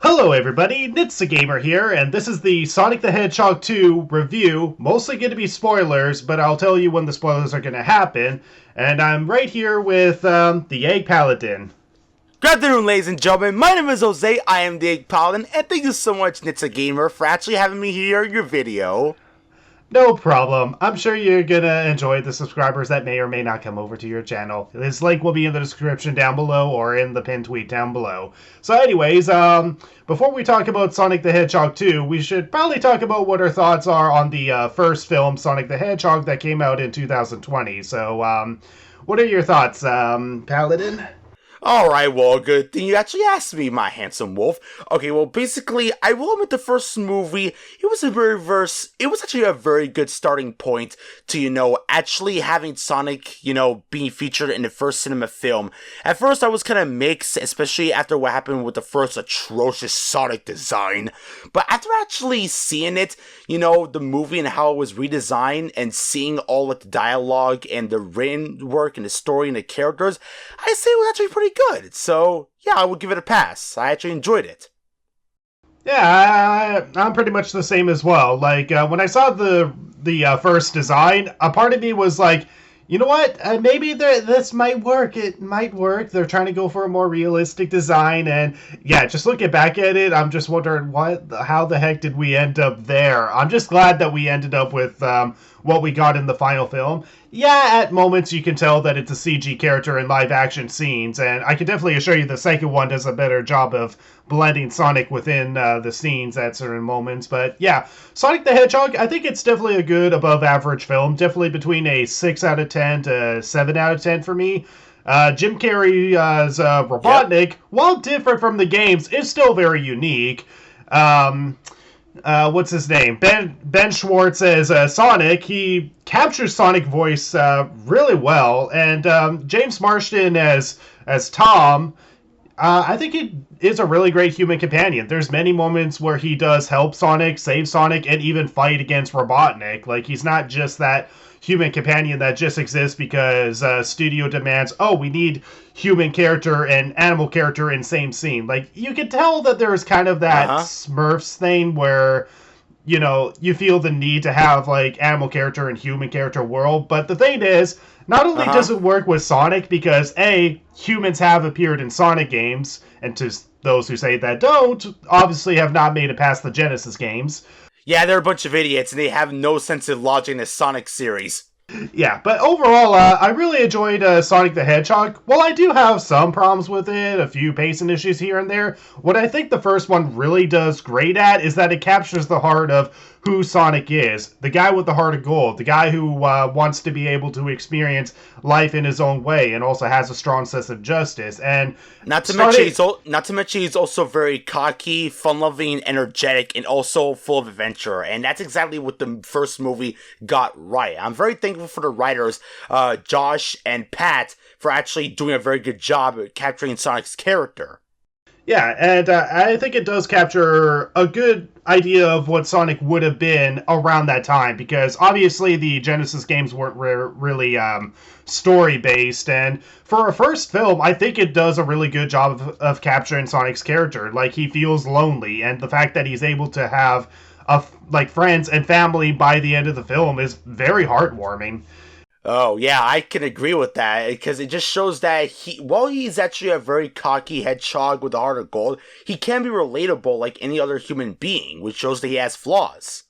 Hello everybody, Nitsua Gamer here, and this is the Sonic the Hedgehog 2 review. Mostly going to be spoilers, but I'll tell you when the spoilers are going to happen. And I'm right here with the Egg Paladin. Good afternoon, ladies and gentlemen. My name is Jose. I am the Egg Paladin, and thank you so much, Nitsua Gamer, for actually having me here in your video. No problem. I'm sure you're gonna enjoy the subscribers that may or may not come over to your channel. This link will be in the description down below or in the pinned tweet down below. So anyways, before we talk about Sonic the Hedgehog 2, we should probably talk about what our thoughts are on the first film, Sonic the Hedgehog, that came out in 2020. So, what are your thoughts, Paladin? Alright, well, good thing you actually asked me, my handsome wolf. Okay, well, basically, I will admit the first movie, it was actually a very good starting point to, actually having Sonic, being featured in the first cinema film. At first, I was kind of mixed, especially after what happened with the first atrocious Sonic design. But after actually seeing it, the movie and how it was redesigned, and seeing all of the dialogue and the written work and the story and the characters, I say it was actually pretty good. So, yeah, I would give it a pass. I actually enjoyed it. Yeah, I'm pretty much the same as well. Like, when I saw the first design, a part of me was like, you know what? Maybe this might work. It might work. They're trying to go for a more realistic design, and yeah, just looking back at it, I'm just wondering how the heck did we end up there? I'm just glad that we ended up with what we got in the final film. Yeah, at moments you can tell that it's a CG character in live action scenes, and I can definitely assure you the second one does a better job of blending Sonic within the scenes at certain moments. But yeah, Sonic the Hedgehog, I think it's definitely a good above average film, definitely between a 6 out of 10 to 7 out of 10 for me. Jim Carrey's Robotnik, while different from the games, is still very unique. What's his name? Ben Schwartz as Sonic. He captures Sonic voice really well, and James Marsden as Tom. I think he is a really great human companion. There's many moments where he does help Sonic, save Sonic, and even fight against Robotnik. Like, he's not just that human companion that just exists because studio demands, oh, we need human character and animal character in same scene. Like, you can tell that there's kind of that Smurfs thing where, you feel the need to have, like, animal character and human character world. But the thing is, not only does it work with Sonic because, A, humans have appeared in Sonic games, and to those who say that don't, obviously have not made it past the Genesis games. Yeah, they're a bunch of idiots, and they have no sense of logic in the Sonic series. Yeah, but overall, I really enjoyed Sonic the Hedgehog. While I do have some problems with it, a few pacing issues here and there, what I think the first one really does great at is that it captures the heart of who Sonic is. The guy with the heart of gold. The guy who wants to be able to experience life in his own way and also has a strong sense of justice. And not to mention he's also very cocky, fun-loving, energetic, and also full of adventure. And that's exactly what the first movie got right. I'm very thankful for the writers, Josh and Pat, for actually doing a very good job at capturing Sonic's character. Yeah, and I think it does capture a good idea of what Sonic would have been around that time, because obviously the Genesis games weren't really story-based, and for a first film, I think it does a really good job of capturing Sonic's character. Like, he feels lonely, and the fact that he's able to have friends and family by the end of the film is very heartwarming. Oh, yeah, I can agree with that, because it just shows that while he's actually a very cocky hedgehog with a heart of gold, he can be relatable like any other human being, which shows that he has flaws.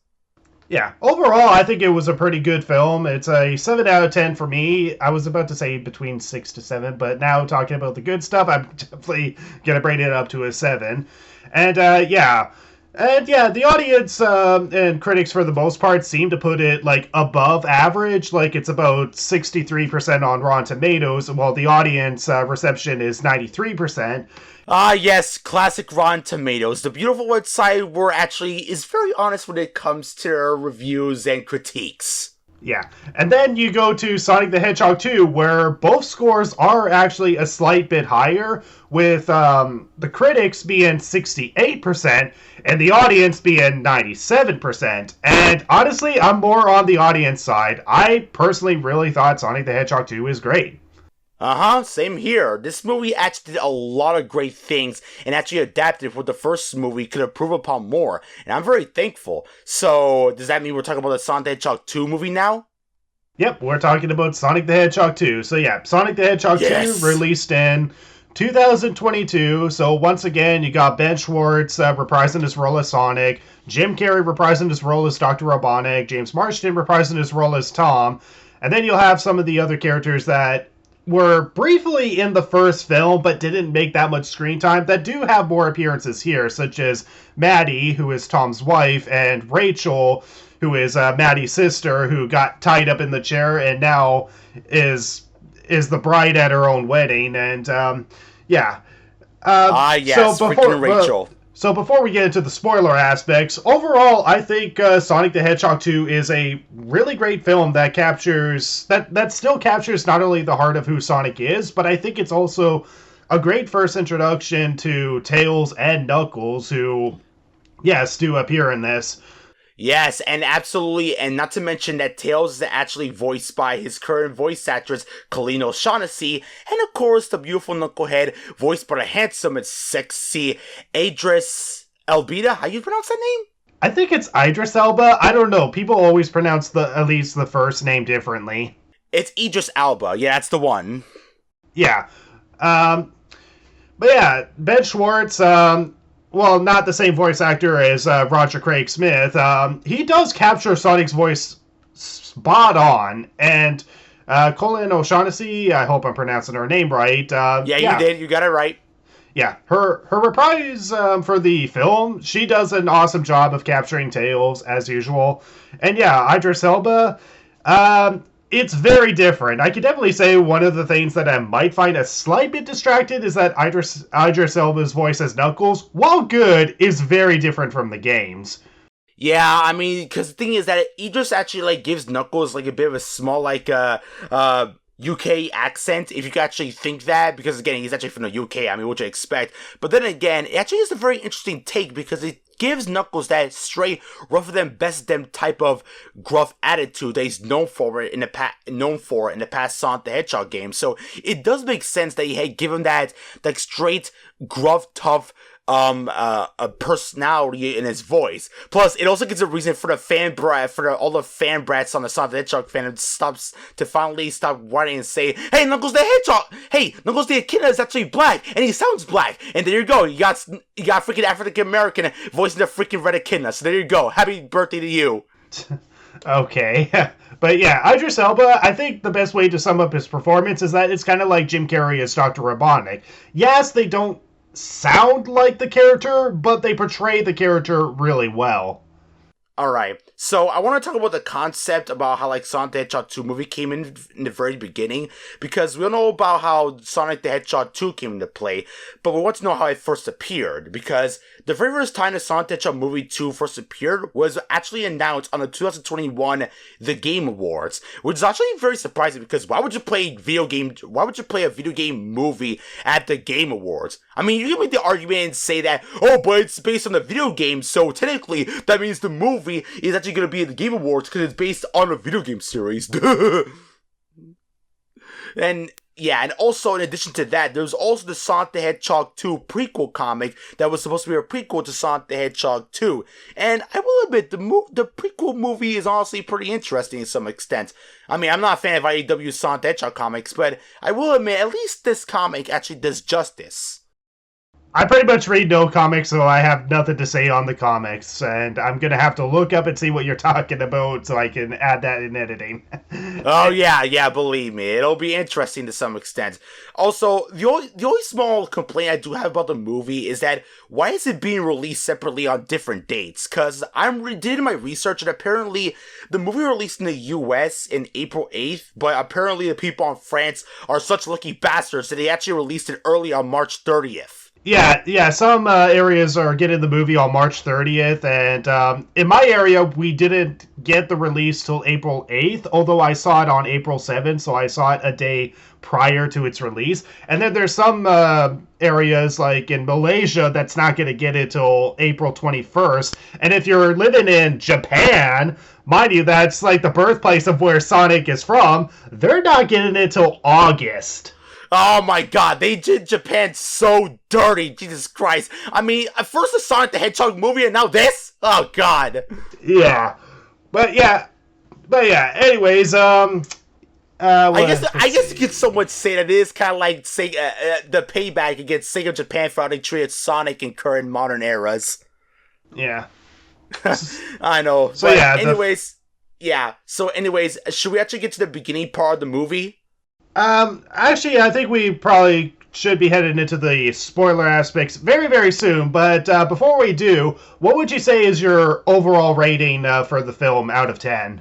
Yeah, overall, I think it was a pretty good film. It's a 7 out of 10 for me. I was about to say between 6 to 7, but now talking about the good stuff, I'm definitely going to bring it up to a 7. And, yeah. And yeah, the audience and critics, for the most part, seem to put it, like, above average. Like, it's about 63% on Rotten Tomatoes, while the audience reception is 93%. Ah, yes, classic Rotten Tomatoes. The beautiful website where actually is very honest when it comes to their reviews and critiques. Yeah, and then you go to Sonic the Hedgehog 2, where both scores are actually a slight bit higher, with the critics being 68% and the audience being 97%. And honestly, I'm more on the audience side. I personally really thought Sonic the Hedgehog 2 is great. Uh-huh, same here. This movie actually did a lot of great things and actually adapted what the first movie could improve upon more, and I'm very thankful. So, does that mean we're talking about the Sonic the Hedgehog 2 movie now? Yep, we're talking about Sonic the Hedgehog 2. So yeah, Sonic the Hedgehog 2 Yes! released in 2022. So once again, you got Ben Schwartz reprising his role as Sonic, Jim Carrey reprising his role as Dr. Robotnik, James Marsden reprising his role as Tom, and then you'll have some of the other characters that were briefly in the first film but didn't make that much screen time that do have more appearances here, such as Maddie, who is Tom's wife, and Rachel, who is Maddie's sister, who got tied up in the chair and now is the bride at her own wedding. And yeah, Yes, freaking Rachel. so before we get into the spoiler aspects, overall, I think Sonic the Hedgehog 2 is a really great film that still captures not only the heart of who Sonic is, but I think it's also a great first introduction to Tails and Knuckles, who, yes, do appear in this. Yes, and absolutely, and not to mention that Tails is actually voiced by his current voice actress, Colleen O'Shaughnessy, and of course, the beautiful Knucklehead, voiced by the handsome and sexy Idris Elba. How you pronounce that name? I think it's Idris Elba. I don't know. People always pronounce at least the first name differently. It's Idris Elba. Yeah, that's the one. Yeah. But yeah, Ben Schwartz, well, not the same voice actor as Roger Craig Smith. He does capture Sonic's voice spot on, and Colleen O'Shaughnessy, I hope I'm pronouncing her name right. Yeah, you did. You got it right. Yeah, her reprise for the film, she does an awesome job of capturing Tails, as usual. And yeah, Idris Elba, it's very different. I could definitely say one of the things that I might find a slight bit distracted is that Idris Elba's voice as Knuckles, while good, is very different from the games. Yeah, I mean, because the thing is that Idris actually, like, gives Knuckles, like, a bit of a small, like, UK accent, if you could actually think that, because again, he's actually from the UK, I mean, what you expect. But then again, it actually is a very interesting take, because it gives Knuckles that straight, rougher than best them type of gruff attitude that he's known for in the past Sonic the Hedgehog game. So it does make sense that he had given that like straight, gruff, tough a personality in his voice. Plus, it also gives a reason for all the fan brats on the Sonic the Hedgehog fandom to finally stop whining and say, "Hey, Knuckles the Hedgehog! Hey, Knuckles the Echidna is actually black, and he sounds black." And there you go, you got freaking African American voicing the freaking red Echidna. So there you go. Happy birthday to you. Okay. But yeah, Idris Elba, I think the best way to sum up his performance is that it's kind of like Jim Carrey as Dr. Robotnik. Yes, they don't sound like the character, but they portray the character really well. Alright, so I want to talk about the concept about how, like, Sonic the Hedgehog 2 movie came in the very beginning, because we don't know about how Sonic the Hedgehog 2 came into play, but we want to know how it first appeared, because the very first time the Sonic the Hedgehog movie 2 first appeared was actually announced on the 2021 The Game Awards, which is actually very surprising, because why would you play a video game movie at the Game Awards? I mean, you can make the argument and say that, oh, but it's based on the video game, so technically, that means the movie is actually going to be at the Game Awards because it's based on a video game series. And yeah, and also in addition to that, there's also the Sonic the Hedgehog 2 prequel comic that was supposed to be a prequel to Sonic the Hedgehog 2. And I will admit, the prequel movie is honestly pretty interesting to some extent. I mean, I'm not a fan of IDW's Sonic the Hedgehog comics, but I will admit, at least this comic actually does justice. I pretty much read no comics, so I have nothing to say on the comics, and I'm going to have to look up and see what you're talking about so I can add that in editing. Oh, yeah, believe me, it'll be interesting to some extent. Also, the only small complaint I do have about the movie is that why is it being released separately on different dates? Because I did my research, and apparently the movie released in the US in April 8th, but apparently the people in France are such lucky bastards that they actually released it early on March 30th. Yeah, some areas are getting the movie on March 30th, and in my area, we didn't get the release till April 8th, although I saw it on April 7th, so I saw it a day prior to its release. And then there's some areas, like in Malaysia, that's not going to get it till April 21st. And if you're living in Japan, mind you, that's like the birthplace of where Sonic is from, they're not getting it till August. Oh my god, they did Japan so dirty, Jesus Christ. I mean, at first the Sonic the Hedgehog movie and now this? Oh god. Yeah. But yeah. Anyways, I guess you could somewhat say that it is kind of like the payback against Sega Japan for how they treated Sonic in current modern eras. Yeah. I know. So but yeah. So anyways, should we actually get to the beginning part of the movie? Actually, I think we probably should be headed into the spoiler aspects very, very soon. But before we do, what would you say is your overall rating for the film out of 10?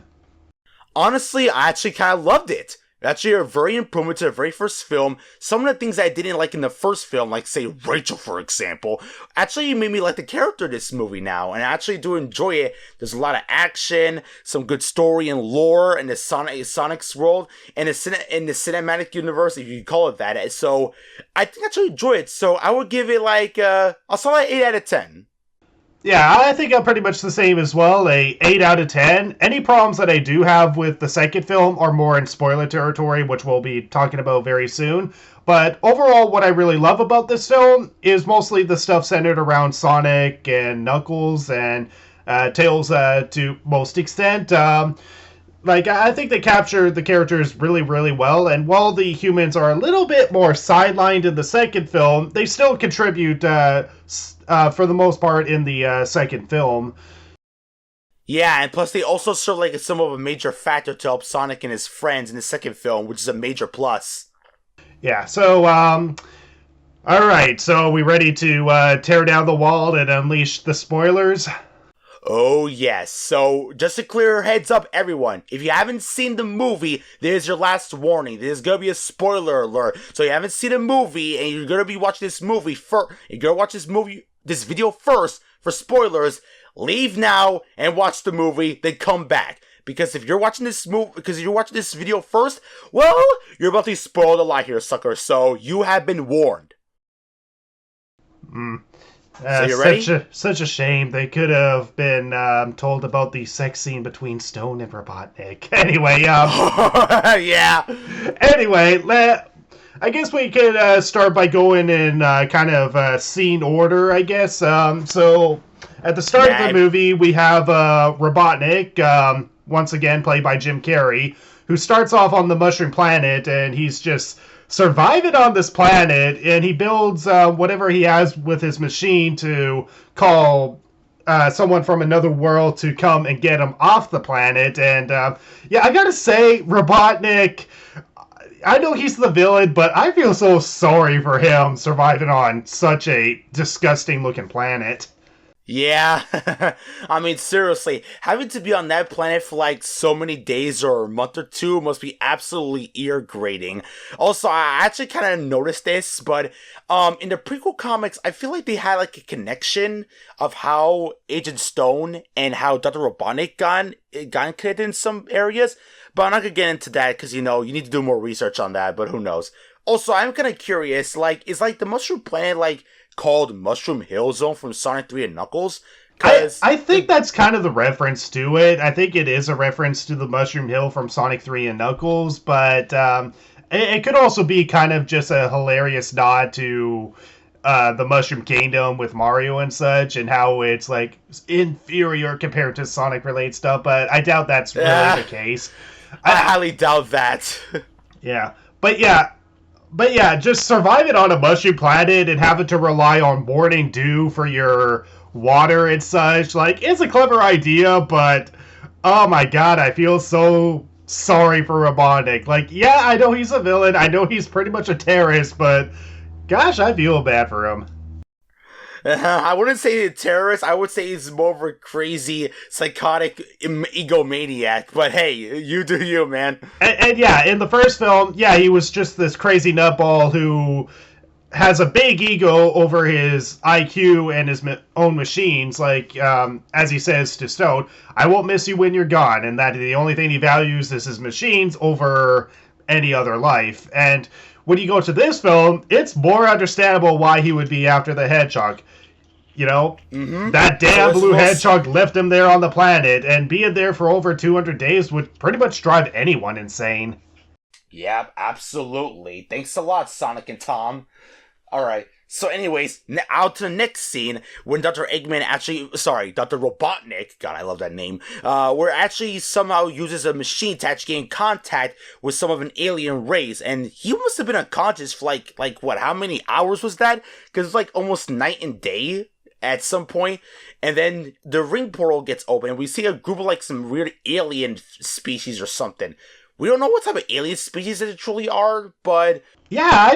Honestly, I actually kind of loved it. Actually, a very improvement to the very first film. Some of the things I didn't like in the first film, like say Rachel, for example, actually made me like the character of this movie now, and I actually do enjoy it. There's a lot of action, some good story and lore in the Sonic's world, and in the cinematic universe, if you call it that. So I think I actually enjoy it. So I would give it like I'll say like 8 out of 10. Yeah, I think I'm pretty much the same as well, a 8 out of 10. Any problems that I do have with the second film are more in spoiler territory, which we'll be talking about very soon. But overall, what I really love about this film is mostly the stuff centered around Sonic and Knuckles and Tails to most extent. I think they captured the characters really, really well, and while the humans are a little bit more sidelined in the second film, they still contribute for the most part in the second film. Yeah, and plus they also serve like some of a major factor to help Sonic and his friends in the second film, which is a major plus. Yeah, so, alright, so are we ready to tear down the wall and unleash the spoilers? Oh yes, so just to clear heads up everyone, if you haven't seen the movie, there's your last warning. There's gonna be a spoiler alert. So you haven't seen the movie and you're gonna be watching this movie first, you're gonna watch this video first for spoilers, leave now and watch the movie, then come back. Because if you're watching this video first, well, you're about to be spoiled a lot here, sucker, so you have been warned. So you ready? Such a shame. They could have been told about the sex scene between Stone and Robotnik. Anyway, yeah. Anyway, I guess we could start by going in kind of scene order, I guess. So at the start of the movie, we have Robotnik, once again played by Jim Carrey, who starts off on the Mushroom Planet, and he's just surviving on this planet, and he builds whatever he has with his machine to call someone from another world to come and get him off the planet. And yeah, I gotta say, Robotnik, I know he's the villain, but I feel so sorry for him surviving on such a disgusting looking planet. Yeah, I mean, seriously, having to be on that planet for like so many days or a month or two must be absolutely ear grating. Also, I actually kind of noticed this, but in the prequel comics, I feel like they had like a connection of how Agent Stone and how Dr. Robotnik got connected in some areas, but I'm not gonna get into that because, you know, you need to do more research on that, but who knows. Also, I'm kind of curious, like, is like the Mushroom Planet like called Mushroom Hill Zone from Sonic 3 and Knuckles? I think that's kind of the reference to it. I think it is a reference to the Mushroom Hill from Sonic 3 and Knuckles, but it could also be kind of just a hilarious nod to the Mushroom Kingdom with Mario and such, and how it's like inferior compared to Sonic-related stuff, but I doubt that's really the case. I highly doubt that. Yeah. But yeah, just surviving on a mushroom planet and having to rely on morning dew for your water and such, like, it's a clever idea, but oh my god, I feel so sorry for Robotnik. Like, yeah, I know he's a villain, I know he's pretty much a terrorist, but gosh, I feel bad for him. I wouldn't say he's a terrorist. I would say he's more of a crazy, psychotic egomaniac. But hey, you do you, man. And yeah, in the first film, yeah, he was just this crazy nutball who has a big ego over his IQ and his own machines. Like, as he says to Stone, I won't miss you when you're gone. And that the only thing he values is his machines over any other life. And when you go to this film, it's more understandable why he would be after the Hedgehog. You know, that damn blue hedgehog left him there on the planet, and being there for over 200 days would pretty much drive anyone insane. Yep, absolutely. Thanks a lot, Sonic and Tom. Alright, so anyways, out to the next scene, when Dr. Dr. Robotnik, God, I love that name, where actually somehow uses a machine to actually get in contact with some of an alien race, and he must have been unconscious for what, how many hours was that? Because it's like almost night and day at some point, and then the ring portal gets open, and we see a group of like some weird alien species or something. We don't know what type of alien species it truly are, but... Now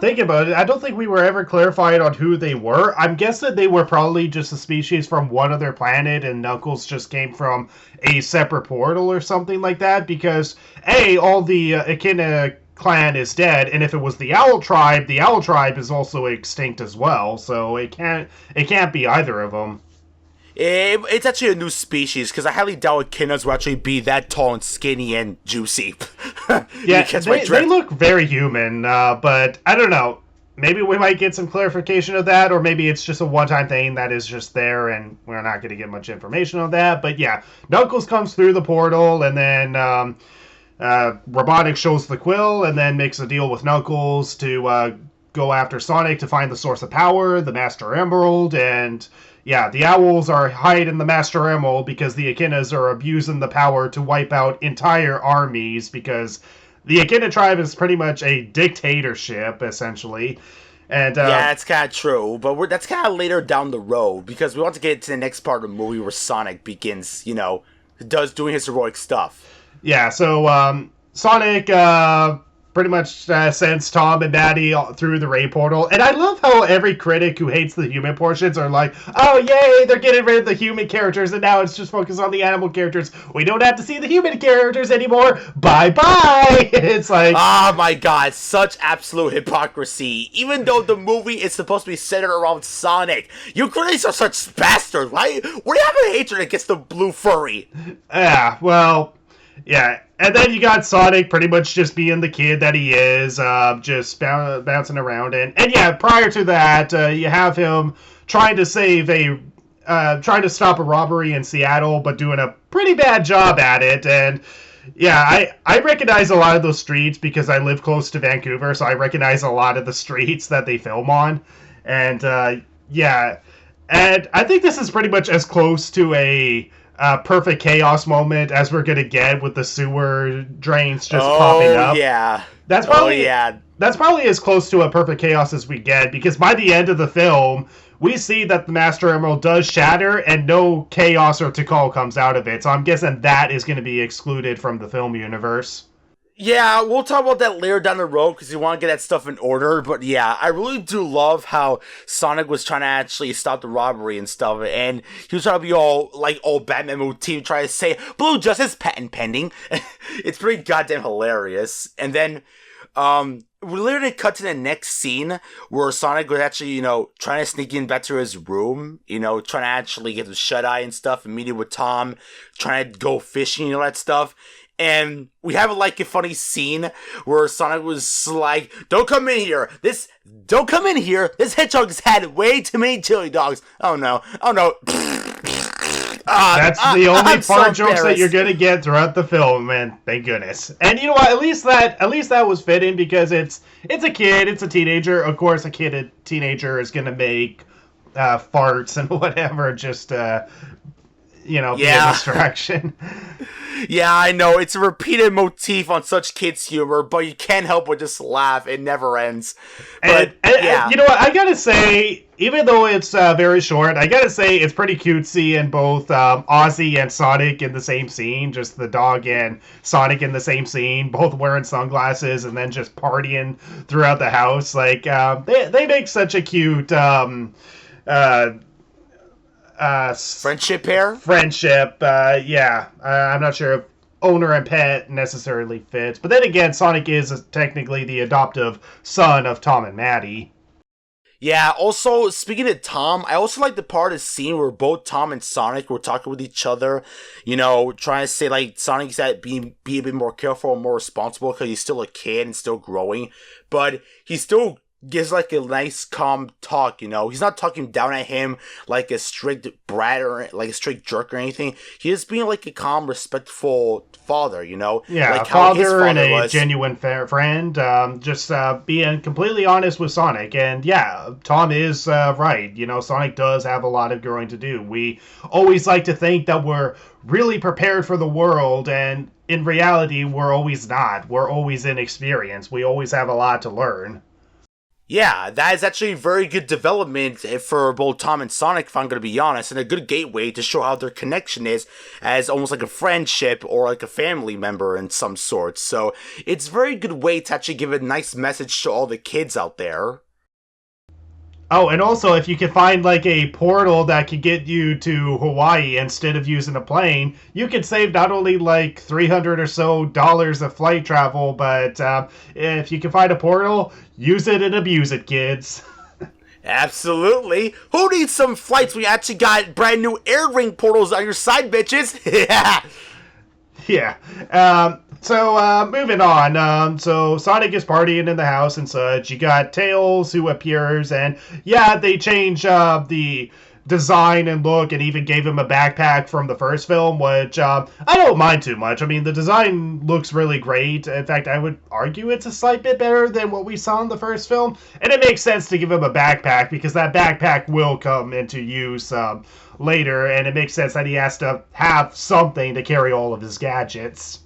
thinking about it, I don't think we were ever clarified on who they were. I'm guessing they were probably just a species from one other planet, and Knuckles just came from a separate portal or something like that, because, all the Echidna clan is dead, and if it was the Owl Tribe is also extinct as well, so it can't be either of them. It's actually a new species, because I highly doubt echidnas will actually be that tall and skinny and juicy. Yeah, they look very human, but I don't know. Maybe we might get some clarification of that, or maybe it's just a one-time thing that is just there, and we're not going to get much information on that. But yeah, Knuckles comes through the portal, and then Robotnik shows the quill, and then makes a deal with Knuckles to go after Sonic to find the source of power, the Master Emerald, and... yeah, the Owls are hiding the Master Emerald because the Echidnas are abusing the power to wipe out entire armies, because the Echidna tribe is pretty much a dictatorship, essentially. And yeah, it's kind of true, but that's kind of later down the road, because we want to get to the next part of the movie where Sonic begins, doing his heroic stuff. Yeah, so Sonic... pretty much sends Tom and Maddie through the Ray portal. And I love how every critic who hates the human portions are like, oh, yay, they're getting rid of the human characters, and now it's just focused on the animal characters. We don't have to see the human characters anymore. Bye-bye. It's like... oh, my God, such absolute hypocrisy. Even though the movie is supposed to be centered around Sonic, you critics are such bastards, right? We have a hatred against the blue furry. Yeah, well... yeah, and then you got Sonic pretty much just being the kid that he is, just bouncing around. And yeah, prior to that, you have him trying to stop a robbery in Seattle, but doing a pretty bad job at it. And yeah, I recognize a lot of those streets because I live close to Vancouver, so I recognize a lot of the streets that they film on. And yeah, and I think this is pretty much as close to a... perfect chaos moment as we're gonna get with the sewer drains just popping up. Yeah. That's probably as close to a perfect chaos as we get, because by the end of the film, we see that the Master Emerald does shatter and no chaos or Tikal comes out of it. So I'm guessing that is going to be excluded from the film universe. Yeah, we'll talk about that later down the road because you want to get that stuff in order. But yeah, I really do love how Sonic was trying to actually stop the robbery and stuff. And he was trying to be all Batman motif, trying to say, Blue Justice patent pending. It's pretty goddamn hilarious. And then, we literally cut to the next scene where Sonic was actually, trying to sneak in back to his room, trying to actually get the shut-eye and stuff, and meeting with Tom, trying to go fishing and all that stuff. And we have a funny scene where Sonic was like, don't come in here. This hedgehog's had way too many chili dogs. Oh no. That's the only fart jokes that you're gonna get throughout the film, man. Thank goodness. And you know what? At least that was fitting, because it's a kid, it's a teenager. Of course, a teenager is gonna make farts and whatever, just be a distraction. Yeah, I know, it's a repeated motif on such kids' humor, but you can't help but just laugh. It never ends. But and you know what? I gotta say, even though it's very short, I gotta say it's pretty cutesy, in both Ozzy and Sonic in the same scene, just the dog and Sonic in the same scene, both wearing sunglasses and then just partying throughout the house. Like, they make such a cute... friendship pair? Friendship, yeah. I'm not sure if owner and pet necessarily fits. But then again, Sonic is technically the adoptive son of Tom and Maddie. Yeah, also, speaking of Tom, I also like the part of the scene where both Tom and Sonic were talking with each other, trying to say, Sonic's that be a bit more careful and more responsible because he's still a kid and still growing, but he's still gives like a nice calm talk, he's not talking down at him like a strict brat or like a strict jerk or anything. He is being like a calm, respectful father, Yeah, a like how his father and father a was. genuine friend, just being completely honest with Sonic. And yeah, Tom is right. Sonic does have a lot of growing to do. We always like to think that we're really prepared for the world, and in reality, we're always not. We're always inexperienced. We always have a lot to learn. Yeah, that is actually very good development for both Tom and Sonic, if I'm going to be honest, and a good gateway to show how their connection is as almost like a friendship or like a family member in some sort. So it's a very good way to actually give a nice message to all the kids out there. Oh, and also, if you can find like a portal that could get you to Hawaii instead of using a plane, you could save not only like $300 or so of flight travel, but if you can find a portal, use it and abuse it, kids. Absolutely. Who needs some flights when you actually got brand new air ring portals on your side, bitches? Yeah. Yeah. Moving on. So Sonic is partying in the house and such. You got Tails who appears, and yeah, they change the design and look, and even gave him a backpack from the first film, which I don't mind too much. I mean, the design looks really great. In fact, I would argue it's a slight bit better than what we saw in the first film, and it makes sense to give him a backpack because that backpack will come into use later, and it makes sense that he has to have something to carry all of his gadgets.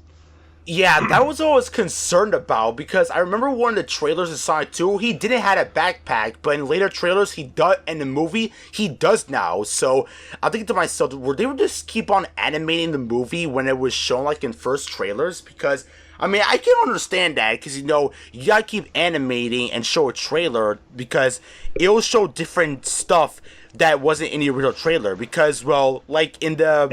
Yeah, that was what I was concerned about because I remember one of the trailers in Sonic 2, he didn't have a backpack, but in later trailers, he does, in the movie, he does now. So I'm thinking to myself, were they just keep on animating the movie when it was shown like in first trailers? Because, I mean, I can understand that because, you gotta keep animating and show a trailer because it'll show different stuff that wasn't in the original trailer because, well, like in the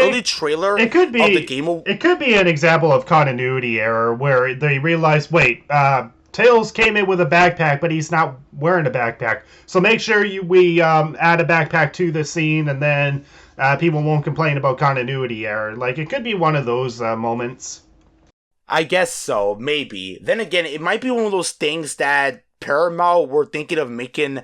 early trailer it could be of the game, it could be an example of continuity error where they realize, wait, Tails came in with a backpack, but he's not wearing a backpack. So make sure we add a backpack to the scene, and then people won't complain about continuity error. Like it could be one of those moments. I guess so, maybe. Then again, it might be one of those things that Paramount were thinking of making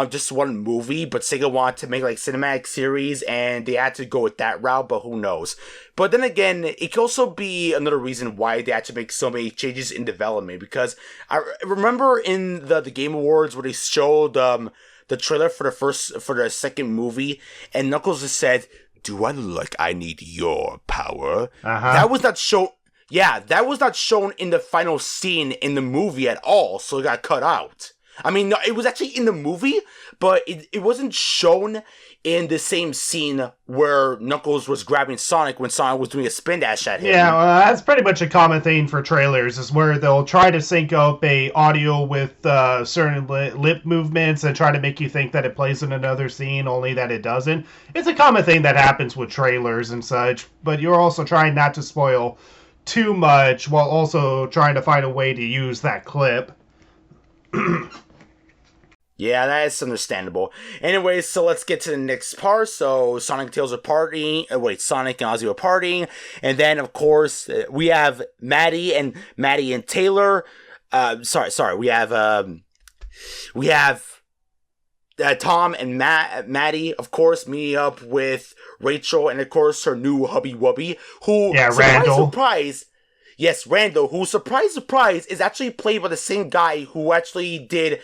just one movie, but Sega wanted to make like cinematic series, and they had to go with that route, but who knows. But then again, it could also be another reason why they had to make so many changes in development, because I remember in the Game Awards where they showed the trailer for the second movie, and Knuckles just said, "Do I look like I need your power?" That was not shown. Yeah, that was not shown in the final scene in the movie at all, so it got cut out. I mean, no, it was actually in the movie, but it wasn't shown in the same scene where Knuckles was grabbing Sonic when Sonic was doing a spin dash at him. Yeah, that's pretty much a common thing for trailers, is where they'll try to sync up a audio with certain lip movements and try to make you think that it plays in another scene, only that it doesn't. It's a common thing that happens with trailers and such, but you're also trying not to spoil too much while also trying to find a way to use that clip. Yeah, that is understandable. Anyways, so let's get to the next part. So Sonic and Tails are partying. Sonic and Ozzy are partying, and then of course we have Maddie and Taylor. Sorry. We have Tom and Maddie, of course, meeting up with Rachel and, of course, her new hubby wubby, who, Randall. Randall, who, surprise, is actually played by the same guy who actually did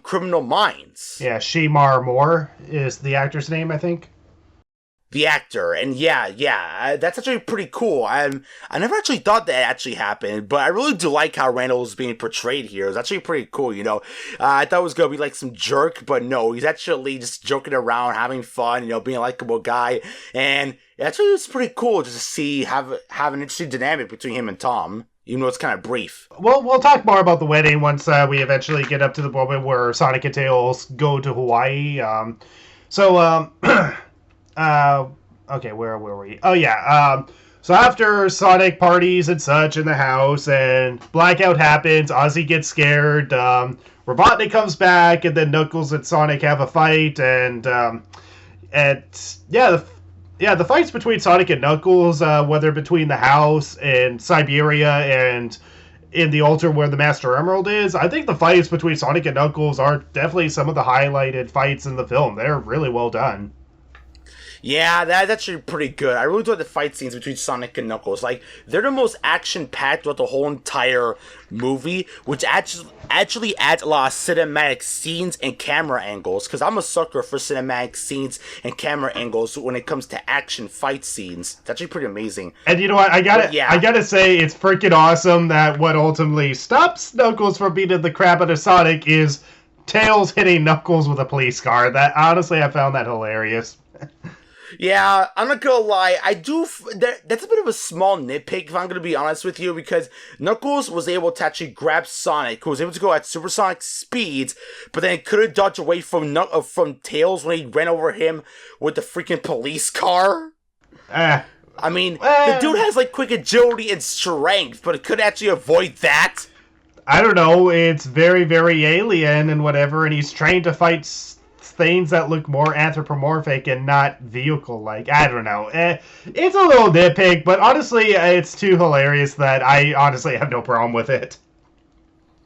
Criminal Minds. Yeah, Shemar Moore is the actor's name, I think. The actor, and that's actually pretty cool. I never actually thought that actually happened, but I really do like how Randall is being portrayed here. It's actually pretty cool, I thought it was gonna be like some jerk, but no, he's actually just joking around, having fun, being a likable guy, and actually it's pretty cool just to see have an interesting dynamic between him and Tom. Even though it's kind of brief. Well, we'll talk more about the wedding once we eventually get up to the moment where Sonic and Tails go to Hawaii. Okay, where were we? Oh, yeah. So after Sonic parties and such in the house, and blackout happens, Ozzy gets scared, Robotnik comes back, and then Knuckles and Sonic have a fight, the fights between Sonic and Knuckles, whether between the house and Siberia and in the altar where the Master Emerald is. I think the fights between Sonic and Knuckles are definitely some of the highlighted fights in the film. They're really well done. Yeah, that's actually pretty good. I really enjoy the fight scenes between Sonic and Knuckles. Like, they're the most action-packed throughout the whole entire movie, which actually adds a lot of cinematic scenes and camera angles, because I'm a sucker for cinematic scenes and camera angles when it comes to action fight scenes. It's actually pretty amazing. And you know what? I gotta say, it's freaking awesome that what ultimately stops Knuckles from beating the crap out of Sonic is Tails hitting Knuckles with a police car. That, honestly, I found that hilarious. Yeah, I'm not gonna lie, that's a bit of a small nitpick, if I'm gonna be honest with you, because Knuckles was able to actually grab Sonic, who was able to go at supersonic speeds, but then couldn't dodge away from Tails when he ran over him with the freaking police car. I mean, the dude has, like, quick agility and strength, but it could actually avoid that. I don't know, it's very, very alien and whatever, and he's trained to fight things that look more anthropomorphic and not vehicle-like. I don't know. It's a little nitpick, but honestly, it's too hilarious that I honestly have no problem with it.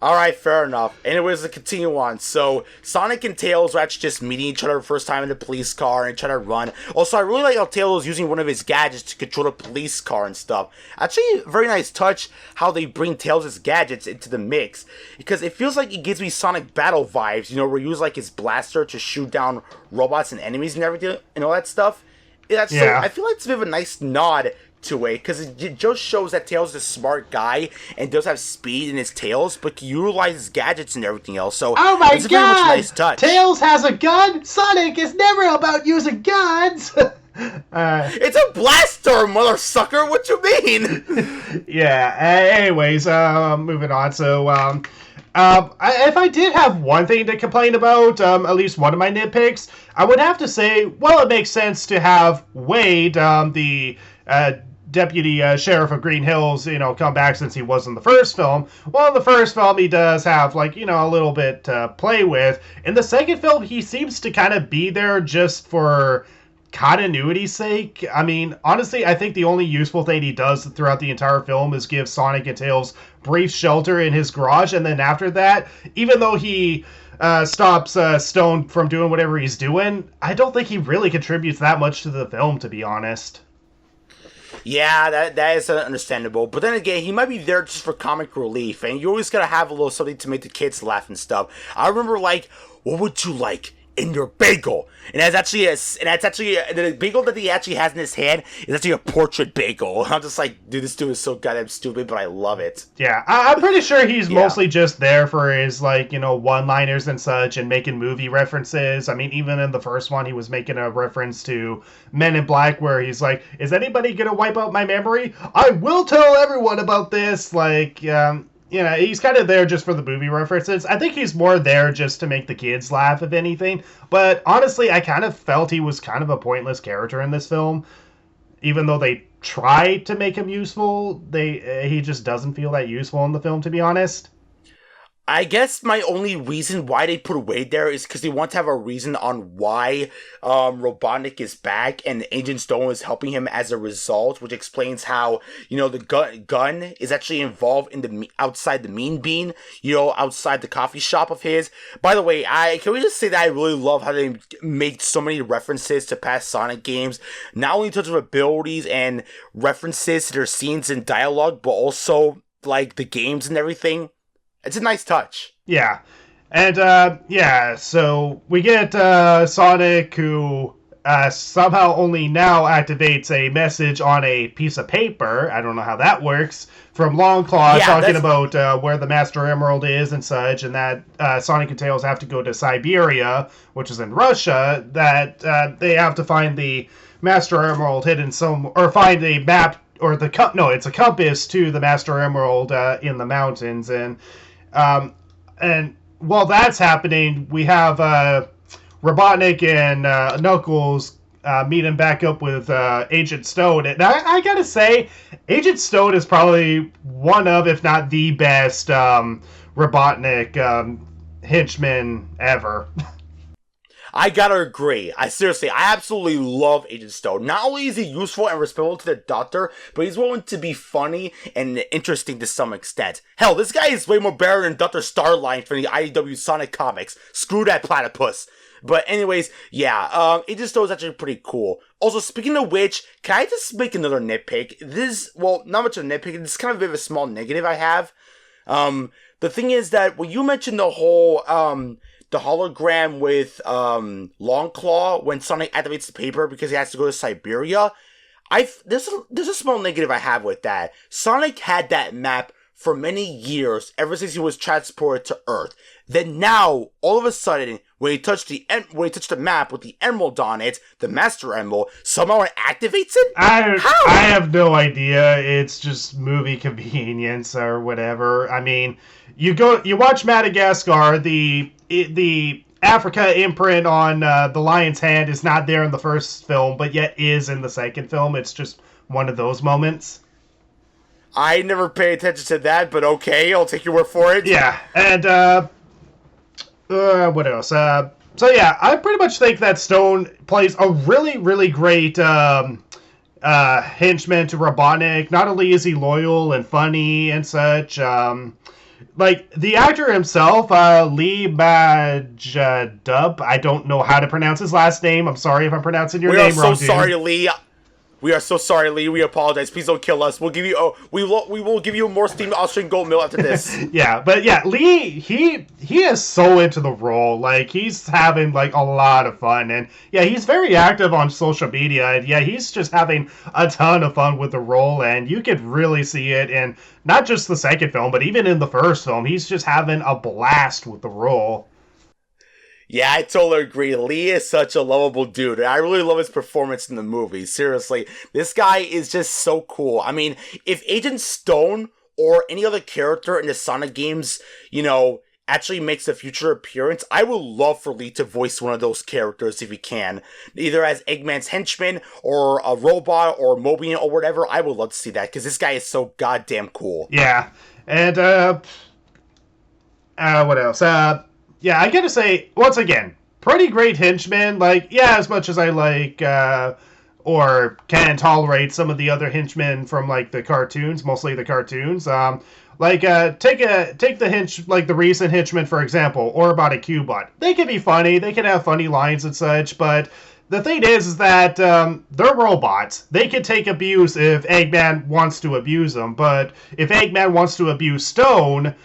Alright, fair enough. Anyways, to continue on. So, Sonic and Tails are actually just meeting each other the first time in the police car and trying to run. Also, I really like how Tails is using one of his gadgets to control the police car and stuff. Actually, a very nice touch how they bring Tails' gadgets into the mix. Because it feels like it gives me Sonic Battle vibes, you know, where he uses like his blaster to shoot down robots and enemies and everything, and all that stuff. So I feel like it's a bit of a nice nod to it, because it just shows that Tails is a smart guy and does have speed in his Tails, but can utilize his gadgets and everything else. So oh my it's a very much nice touch. Tails has a gun? Sonic is never about using guns! It's a blaster, mother sucker. What you mean? Yeah. Anyways, moving on. So, if I did have one thing to complain about, at least one of my nitpicks, I would have to say, well, it makes sense to have Wade, the deputy sheriff of Green Hills, you know, come back since he was in the first film. Well, in the first film, he does have, like, you know, a little bit to play with. In the second film, he seems to kind of be there just for continuity's sake. I mean, honestly, I think the only useful thing he does throughout the entire film is give Sonic and Tails brief shelter in his garage, and then after that, even though he stops Stone from doing whatever he's doing, I don't think he really contributes that much to the film, to be honest. Yeah, that is understandable. But then again, he might be there just for comic relief, and you always gotta have a little something to make the kids laugh and stuff. I remember, like, what would you like in your bagel? And that's actually the bagel that he actually has in his hand is actually a portrait bagel. I'm just like, dude, this dude is so goddamn stupid, but I love it. Yeah, I'm pretty sure he's mostly just there for his, like, you know, one-liners and such, and making movie references. I mean, even in the first one, he was making a reference to Men in Black, where he's like, is anybody gonna wipe out my memory? I will tell everyone about this. Like, you know, he's kind of there just for the movie references. I think he's more there just to make the kids laugh, if anything. But honestly, I kind of felt he was kind of a pointless character in this film. Even though they tried to make him useful, he just doesn't feel that useful in the film, to be honest. I guess my only reason why they put Wade there is because they want to have a reason on why Robotnik is back and Agent Stone is helping him as a result, which explains how, you know, the gun is actually involved in the outside the Mean Bean, you know, outside the coffee shop of his. By the way, can we just say that I really love how they make so many references to past Sonic games, not only in terms of abilities and references to their scenes and dialogue, but also, like, the games and everything. It's a nice touch. Yeah. And, so we get Sonic, who somehow only now activates a message on a piece of paper. I don't know how that works. From Longclaw, talking about where the Master Emerald is and such, and that Sonic and Tails have to go to Siberia, which is in Russia, that they have to find the Master Emerald hidden or find a map, or it's a compass to the Master Emerald in the mountains, and while that's happening, we have Robotnik and Knuckles meeting back up with Agent Stone. And I gotta say, Agent Stone is probably one of, if not the best, Robotnik henchman ever. I gotta agree. I absolutely love Agent Stone. Not only is he useful and respectful to the Doctor, but he's willing to be funny and interesting to some extent. Hell, this guy is way more better than Dr. Starline from the IDW Sonic comics. Screw that platypus. But anyways, yeah, Agent Stone is actually pretty cool. Also, speaking of which, can I just make another nitpick? Well, not much of a nitpick, it's kind of a bit of a small negative I have. The thing is that when you mentioned the whole, the hologram with, Longclaw when Sonic activates the paper because he has to go to Siberia, there's a small negative I have with that. Sonic had that map for many years, ever since he was transported to Earth. Then now, all of a sudden, when he touched the map with the emerald on it, the Master Emerald, somehow it activates it? I have no idea. It's just movie convenience or whatever. I mean, you watch Madagascar, the Africa imprint on the lion's hand is not there in the first film, but yet is in the second film. It's just one of those moments. I never pay attention to that, but okay, I'll take your word for it. Yeah, and what else? So yeah, I pretty much think that Stone plays a really, really great henchman to Robotnik. Not only is he loyal and funny and such, like the actor himself, Lee Majadub. I don't know how to pronounce his last name. I'm sorry if I'm pronouncing your name wrong. We are so sorry, Lee. We are so sorry, Lee. We apologize. Please don't kill us. We'll give you. We will give you more steamed Austrian gold milk after this. Yeah, but yeah, Lee. He is so into the role. Like he's having like a lot of fun, and yeah, he's very active on social media. And yeah, he's just having a ton of fun with the role, and you could really see it in not just the second film, but even in the first film. He's just having a blast with the role. Yeah, I totally agree. Lee is such a lovable dude. I really love his performance in the movie. Seriously, this guy is just so cool. I mean, if Agent Stone or any other character in the Sonic games, actually makes a future appearance, I would love for Lee to voice one of those characters if he can. Either as Eggman's henchman, or a robot, or Mobian, or whatever. I would love to see that, because this guy is so goddamn cool. Yeah, and, what else? Yeah, I gotta say, once again, pretty great henchman. Like, yeah, as much as I like, or can tolerate some of the other henchmen from, like, the cartoons, mostly the cartoons. Take the recent henchmen, for example, Orbot and Cubot. They can be funny, they can have funny lines and such, but the thing is that, they're robots. They can take abuse if Eggman wants to abuse them, but if Eggman wants to abuse Stone,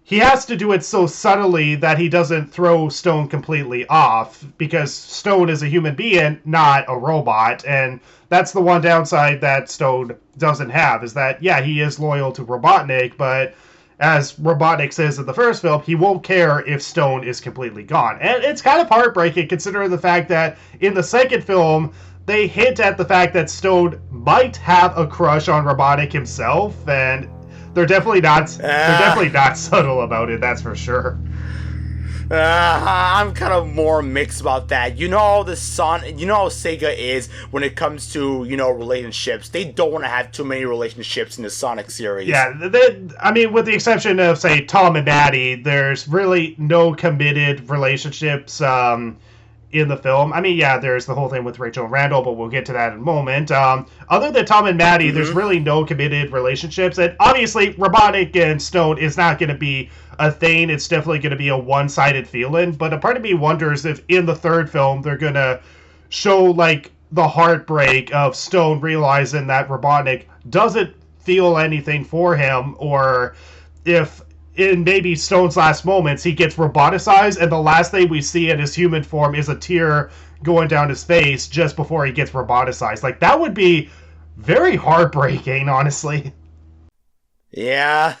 he has to do it so subtly that he doesn't throw Stone completely off, because Stone is a human being, not a robot, and that's the one downside that Stone doesn't have, is that, yeah, he is loyal to Robotnik, but as Robotnik says in the first film, he won't care if Stone is completely gone. And it's kind of heartbreaking, considering the fact that in the second film, they hint at the fact that Stone might have a crush on Robotnik himself, and they're definitely not subtle about it, that's for sure. I'm kind of more mixed about that. You know how Sega is when it comes to, relationships. They don't want to have too many relationships in the Sonic series. Yeah, with the exception of, say, Tom and Maddie, there's really no committed relationships, in the film. I mean, yeah, there's the whole thing with Rachel and Randall, but we'll get to that in a moment. Other than Tom and Maddie, there's really no committed relationships, and obviously Robotnik and Stone is not going to be a thing. It's definitely going to be a one-sided feeling, but a part of me wonders if in the third film they're going to show, like, the heartbreak of Stone realizing that Robotnik doesn't feel anything for him, or if in maybe Stone's last moments, he gets roboticized, and the last thing we see in his human form is a tear going down his face just before he gets roboticized. Like, that would be very heartbreaking, honestly. Yeah.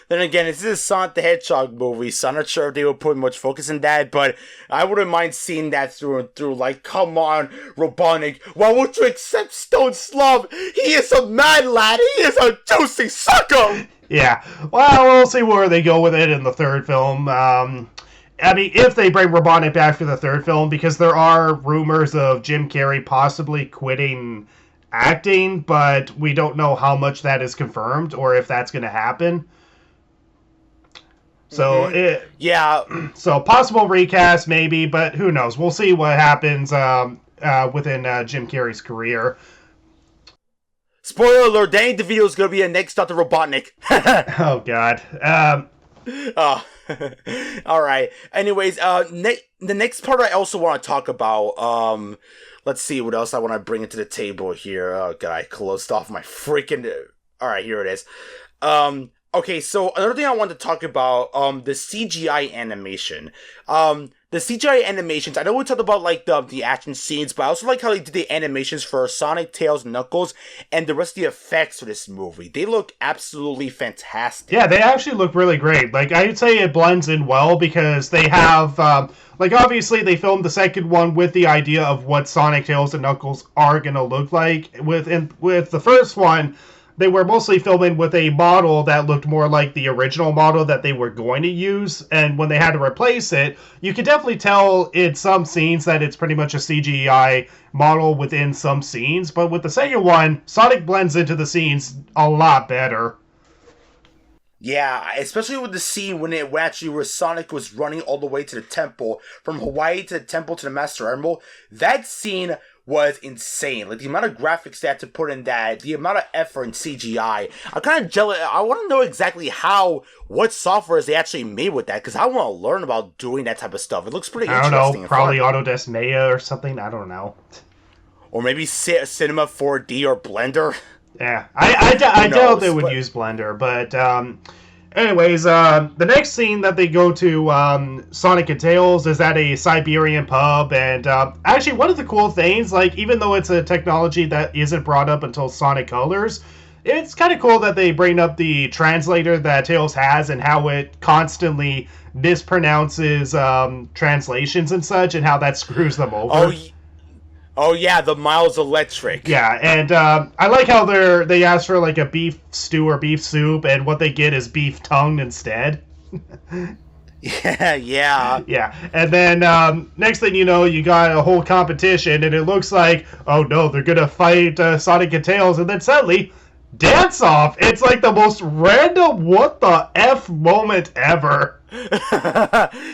Then again, this is a Sonic the Hedgehog movie, so I'm not sure if they will put much focus in that, but I wouldn't mind seeing that through and through. Like, come on, Robotnik, why won't you accept Stone's love? He is a mad lad, he is a juicy sucker! Yeah, well, we'll see where they go with it in the third film. If they bring Robotnik back for the third film, because there are rumors of Jim Carrey possibly quitting acting, but we don't know how much that is confirmed or if that's going to happen. So Mm-hmm. Yeah. so possible recast maybe, but who knows? We'll see what happens within Jim Carrey's career. Spoiler alert: Danny DeVito is gonna be a next Dr. Robotnik. Oh God. Oh, all right. Anyways, the next part I also want to talk about. Let's see what else I want to bring into the table here. Oh God, I closed off my freaking. All right, here it is. Okay, so another thing I want to talk about, the CGI animation. The CGI animations, I know we talked about, like, the action scenes, but I also like how they did the animations for Sonic, Tails, Knuckles, and the rest of the effects for this movie. They look absolutely fantastic. Yeah, they actually look really great. Like, I'd say it blends in well because they have, like, obviously they filmed the second one with the idea of what Sonic, Tails, and Knuckles are going to look like. With the first one, they were mostly filming with a model that looked more like the original model that they were going to use, and when they had to replace it, you could definitely tell in some scenes that it's pretty much a CGI model within some scenes, but with the second one, Sonic blends into the scenes a lot better. Yeah, especially with the scene when where Sonic was running all the way to the temple, from Hawaii to the temple to the Master Emerald. That scene was insane. Like, the amount of graphics they had to put in that, the amount of effort in CGI. I'm kind of jealous. I want to know exactly what softwares they actually made with that, because I want to learn about doing that type of stuff. It looks pretty interesting. I don't know, probably Autodesk Maya or something. I don't know. Or maybe Cinema 4D or Blender. Yeah, I doubt they would use Blender, but anyways, the next scene that they go to Sonic and Tails is at a Siberian pub, and actually one of the cool things, like, even though it's a technology that isn't brought up until Sonic Colors, it's kind of cool that they bring up the translator that Tails has and how it constantly mispronounces translations and such, and how that screws them over. Oh yeah, the Miles Electric. Yeah, and I like how they ask for like a beef stew or beef soup, and what they get is beef tongue instead. Yeah. Yeah, and then next thing you know, you got a whole competition, and it looks like, oh no, they're gonna fight Sonic and Tails, and then suddenly, dance off. It's like the most random what the F moment ever.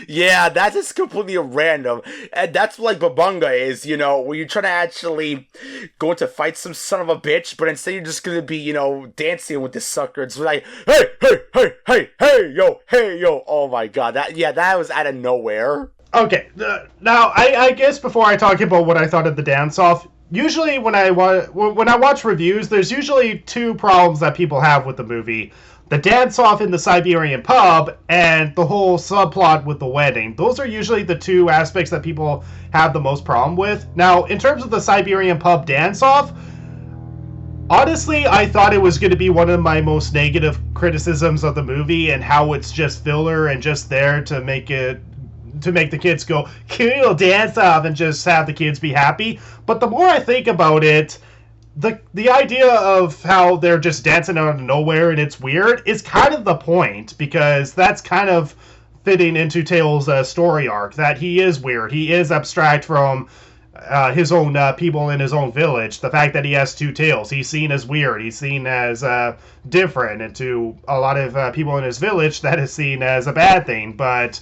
Yeah, that is completely random. And that's like Babunga is, where you're trying to actually go to fight some son of a bitch, but instead you're just gonna be, dancing with this sucker. It's like, hey, yo. Oh my god, that was out of nowhere. Okay, now I guess before I talk about what I thought of the dance off, usually when I watch reviews, there's usually two problems that people have with the movie. The dance-off in the Siberian pub, and the whole subplot with the wedding. Those are usually the two aspects that people have the most problem with. Now, in terms of the Siberian pub dance-off, honestly, I thought it was going to be one of my most negative criticisms of the movie, and how it's just filler and just there to make the kids go, cool, dance off, and just have the kids be happy. But the more I think about it, the idea of how they're just dancing out of nowhere and it's weird is kind of the point, because that's kind of fitting into Tails' story arc, that he is weird. He is abstract from his own people in his own village. The fact that he has two tails, he's seen as weird. He's seen as different, and to a lot of people in his village, that is seen as a bad thing. But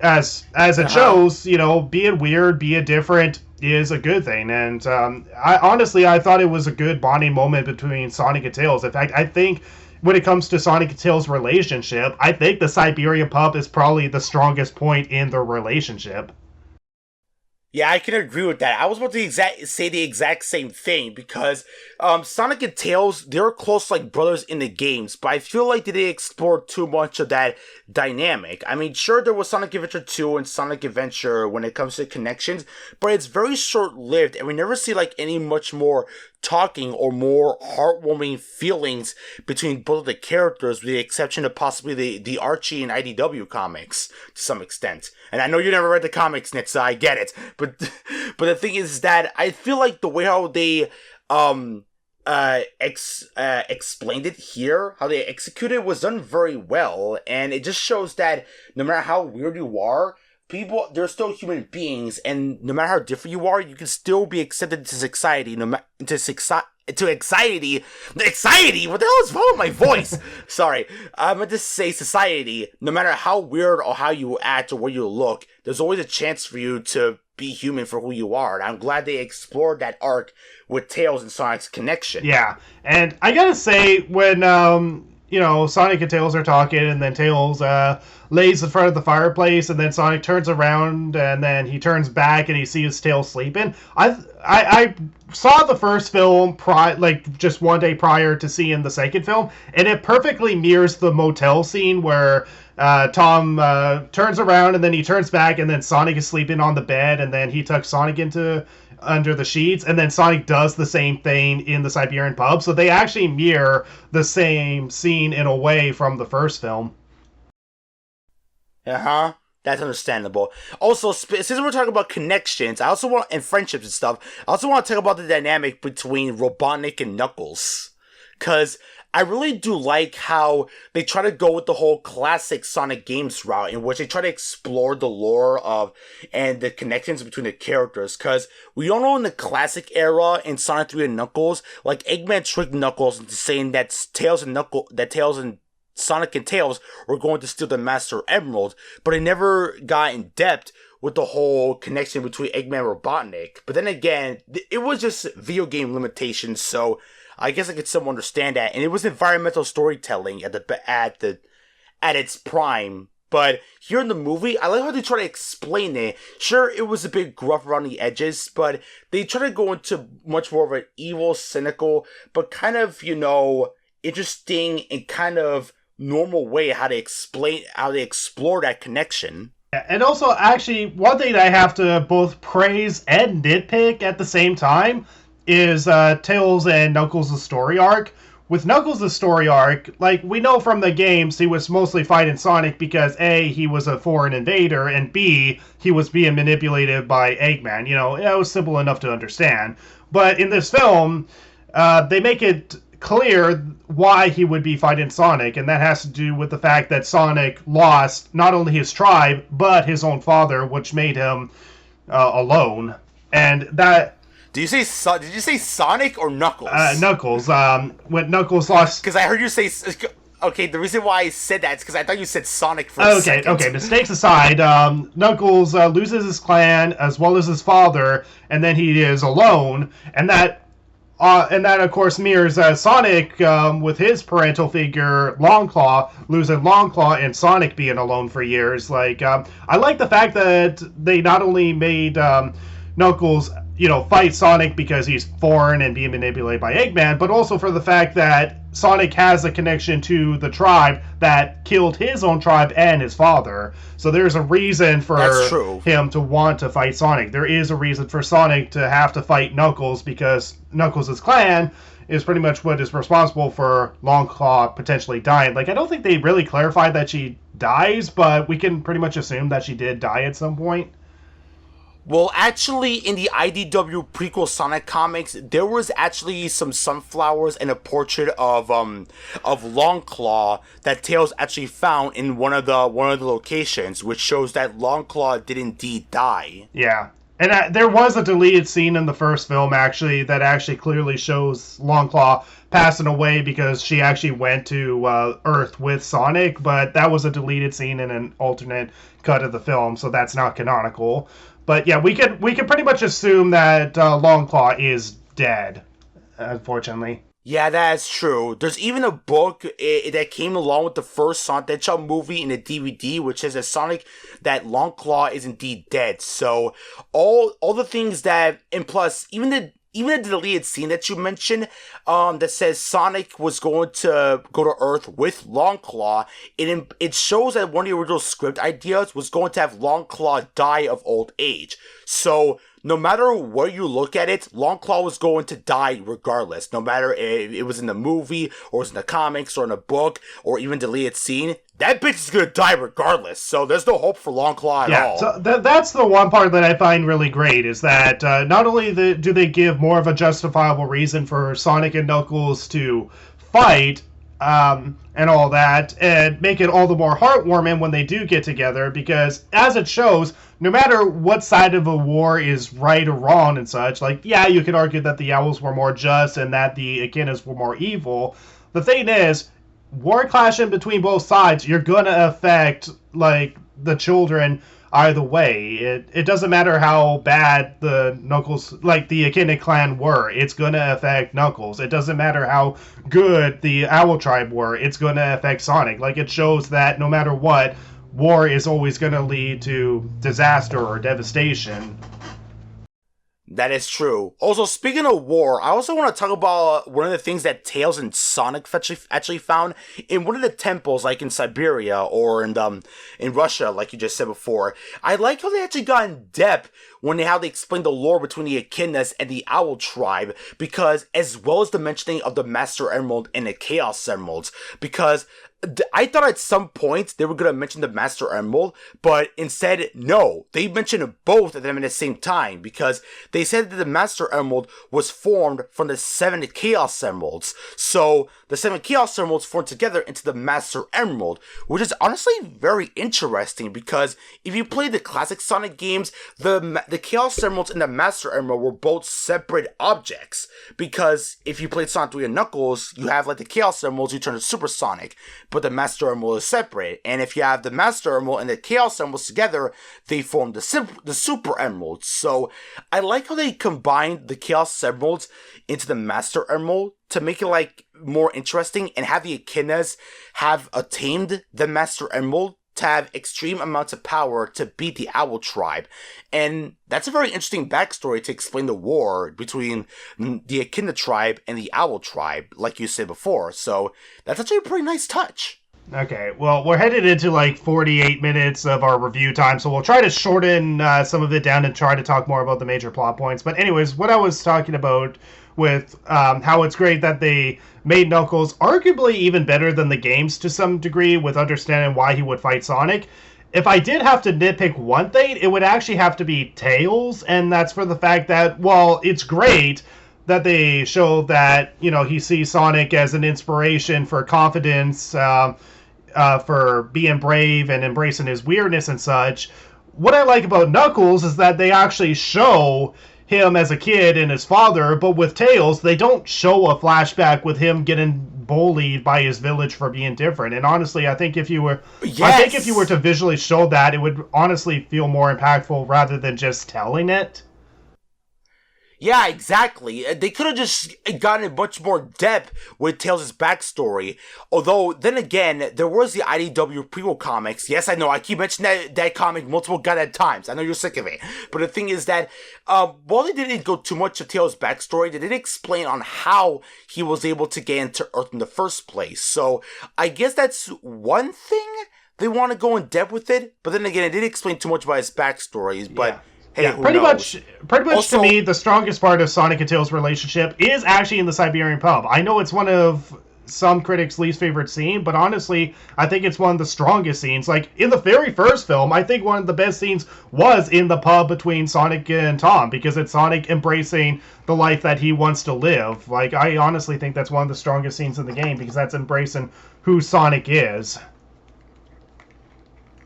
as it shows, being weird, being different is a good thing. And I thought it was a good bonding moment between Sonic and Tails. In fact, I think when it comes to Sonic and Tails' relationship, I think the Siberian pub is probably the strongest point in their relationship. Yeah, I can agree with that. I was about to say the exact same thing, because Sonic and Tails, they're close like brothers in the games, but I feel like they didn't explore too much of that dynamic. I mean, sure, there was Sonic Adventure 2 and Sonic Adventure when it comes to connections, but it's very short-lived, and we never see like any much more talking or more heartwarming feelings between both of the characters, with the exception of possibly the Archie and IDW comics to some extent. And I know you never read the comics, Nitsa, I get it. But the thing is that I feel like the way how they explained it here, how they executed it, was done very well. And it just shows that no matter how weird you are, people, they're still human beings, and no matter how different you are, you can still be accepted into society. to anxiety. Anxiety? What the hell is wrong with my voice? Sorry. I meant to say society. No matter how weird or how you act or where you look, there's always a chance for you to be human for who you are. And I'm glad they explored that arc with Tails and Sonic's connection. Yeah, and I gotta say, when, Sonic and Tails are talking, and then Tails lays in front of the fireplace, and then Sonic turns around, and then he turns back, and he sees Tails sleeping. I saw the first film just one day prior to seeing the second film, and it perfectly mirrors the motel scene where Tom turns around, and then he turns back, and then Sonic is sleeping on the bed, and then he tucks Sonic into under the sheets, and then Sonic does the same thing in the Siberian pub. So they actually mirror the same scene in a way from the first film. That's understandable. Also, since we're talking about connections, and friendships and stuff, I also want to talk about the dynamic between Robotnik and Knuckles. Because I really do like how they try to go with the whole classic Sonic games route, in which they try to explore the lore of and the connections between the characters. Because we all know in the classic era in Sonic 3 and Knuckles, like Eggman tricked Knuckles into saying that Tails and Sonic and Tails were going to steal the Master Emerald, but they never got in depth with the whole connection between Eggman and Robotnik. But then again, it was just video game limitations, so I guess I could somewhat understand that, and it was environmental storytelling at its prime. But here in the movie, I like how they try to explain it. Sure, it was a bit gruff around the edges, but they try to go into much more of an evil, cynical, but kind of, interesting and kind of normal way how they explore that connection. And also, actually, one thing that I have to both praise and nitpick at the same time is Tails and Knuckles' story arc. With Knuckles' story arc, we know from the games, he was mostly fighting Sonic because A, he was a foreign invader, and B, he was being manipulated by Eggman. It was simple enough to understand. But in this film, they make it clear why he would be fighting Sonic, and that has to do with the fact that Sonic lost not only his tribe, but his own father, which made him alone. And that... Did you say Sonic or Knuckles? Knuckles. When Knuckles lost... Because I heard you say... Okay, the reason why I said that is because I thought you said Sonic for a second. Okay, mistakes aside, Knuckles loses his clan as well as his father, and then he is alone, and that of course mirrors Sonic with his parental figure Longclaw losing Longclaw and Sonic being alone for years. I like the fact that they not only made Knuckles fight Sonic because he's foreign and being manipulated by Eggman, but also for the fact that Sonic has a connection to the tribe that killed his own tribe and his father. So there's a reason for him to want to fight Sonic. There is a reason for Sonic to have to fight Knuckles, because Knuckles' clan is pretty much what is responsible for Longclaw potentially dying. I don't think they really clarified that she dies, but we can pretty much assume that she did die at some point. Well, actually, in the IDW prequel Sonic comics, there was actually some sunflowers and a portrait of Longclaw that Tails actually found in one of the locations, which shows that Longclaw did indeed die. Yeah, and there was a deleted scene in the first film actually that actually clearly shows Longclaw passing away because she actually went to Earth with Sonic, but that was a deleted scene in an alternate cut of the film, so that's not canonical. But yeah, we could pretty much assume that Longclaw is dead, unfortunately. Yeah, that's true. There's even a book that came along with the first Sonic the Hedgehog movie in a DVD, which says that Longclaw is indeed dead. So all the things that, and plus even the deleted scene that you mentioned, that says Sonic was going to go to Earth with Longclaw, it shows that one of the original script ideas was going to have Longclaw die of old age. So no matter where you look at it, Longclaw was going to die regardless. No matter if it was in the movie, or it was in the comics, or in a book, or even deleted scene, that bitch is gonna die regardless. So there's no hope for Longclaw at all. So that's the one part that I find really great, is that not only do they give more of a justifiable reason for Sonic and Knuckles to fight, and all that, and make it all the more heartwarming when they do get together, because as it shows, no matter what side of a war is right or wrong and such, like, yeah, you could argue that the Owls were more just and that the Echidnas were more evil. The thing is, war clashing between both sides, you're gonna affect, like, the children either way. It doesn't matter how bad the Knuckles, like the Echidna clan were, it's gonna affect Knuckles. It doesn't matter how good the Owl tribe were, it's gonna affect Sonic. Like, it shows that no matter what, war is always gonna lead to disaster or devastation. That is true. Also, speaking of war, I also want to talk about one of the things that Tails and Sonic actually found in one of the temples, like in Siberia or in Russia, like you just said before. I like how they actually got in depth how they explained the lore between the Echidnas and the Owl tribe, because as well as the mentioning of the Master Emerald and the Chaos Emeralds, because I thought at some point they were going to mention the Master Emerald, but instead, no. They mentioned both of them at the same time, because they said that the Master Emerald was formed from the 7 Chaos Emeralds. So, the 7 Chaos Emeralds formed together into the Master Emerald, which is honestly very interesting, because if you play the classic Sonic games, the Chaos Emeralds and the Master Emerald were both separate objects, because if you played Sonic 3 and Knuckles, you have like the Chaos Emeralds, you turn to Super Sonic, but the Master Emerald is separate. And if you have the Master Emerald and the Chaos Emeralds together, they form the Super Emeralds. So I like how they combined the Chaos Emeralds into the Master Emerald to make it like more interesting, and have the Echidnas have attained the Master Emerald to have extreme amounts of power to beat the Owl tribe. And that's a very interesting backstory to explain the war between the Echidna tribe and the Owl tribe, like you said before. So that's actually a pretty nice touch. Okay, well, we're headed into like 48 minutes of our review time, so we'll try to shorten some of it down and try to talk more about the major plot points. But anyways, what I was talking about with how it's great that they made Knuckles arguably even better than the games to some degree, with understanding why he would fight Sonic. If I did have to nitpick one thing, it would actually have to be Tails, and that's for the fact that, well, it's great that they show that, you know, he sees Sonic as an inspiration for confidence, for being brave and embracing his weirdness and such. What I like about Knuckles is that they actually show him as a kid and his father, but with Tails, they don't show a flashback with him getting bullied by his village for being different. And honestly, I think if you were to visually show that, it would honestly feel more impactful rather than just telling it. Yeah, exactly. They could have just gotten a much more depth with Tails' backstory. Although, then again, there was the IDW prequel comics. Yes, I know, I keep mentioning that comic multiple goddamn times. I know you're sick of it. But the thing is that, while they didn't go too much to Tails' backstory, they did explain on how he was able to get into Earth in the first place. So, I guess that's one thing they want to go in depth with it. But then again, it didn't explain too much about his backstories. But... Yeah. Hey, yeah, pretty much also, to me, the strongest part of Sonic and Tails' relationship is actually in the Siberian pub. I know it's one of some critics' least favorite scene, but honestly, I think it's one of the strongest scenes. Like, in the very first film, I think one of the best scenes was in the pub between Sonic and Tom, because it's Sonic embracing the life that he wants to live. Like, I honestly think that's one of the strongest scenes in the game, because that's embracing who Sonic is.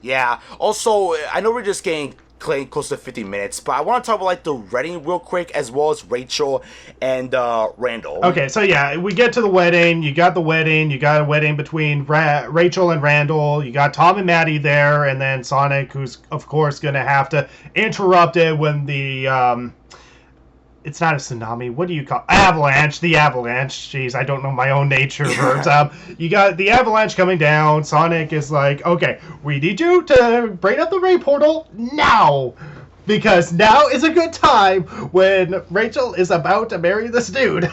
Yeah, also, I know we're just getting close to 50 minutes, but I want to talk about like the wedding real quick, as well as Rachel and Randall. Okay, so yeah, we get to the wedding. You got a wedding between Rachel and Randall. You got Tom and Maddie there, and then Sonic, who's of course gonna have to interrupt it when the it's not a tsunami. What do you call avalanche? The avalanche. Jeez, I don't know my own nature verbs. You got the avalanche coming down. Sonic is like, okay, we need you to bring up the rain portal now, because now is a good time when Rachel is about to marry this dude.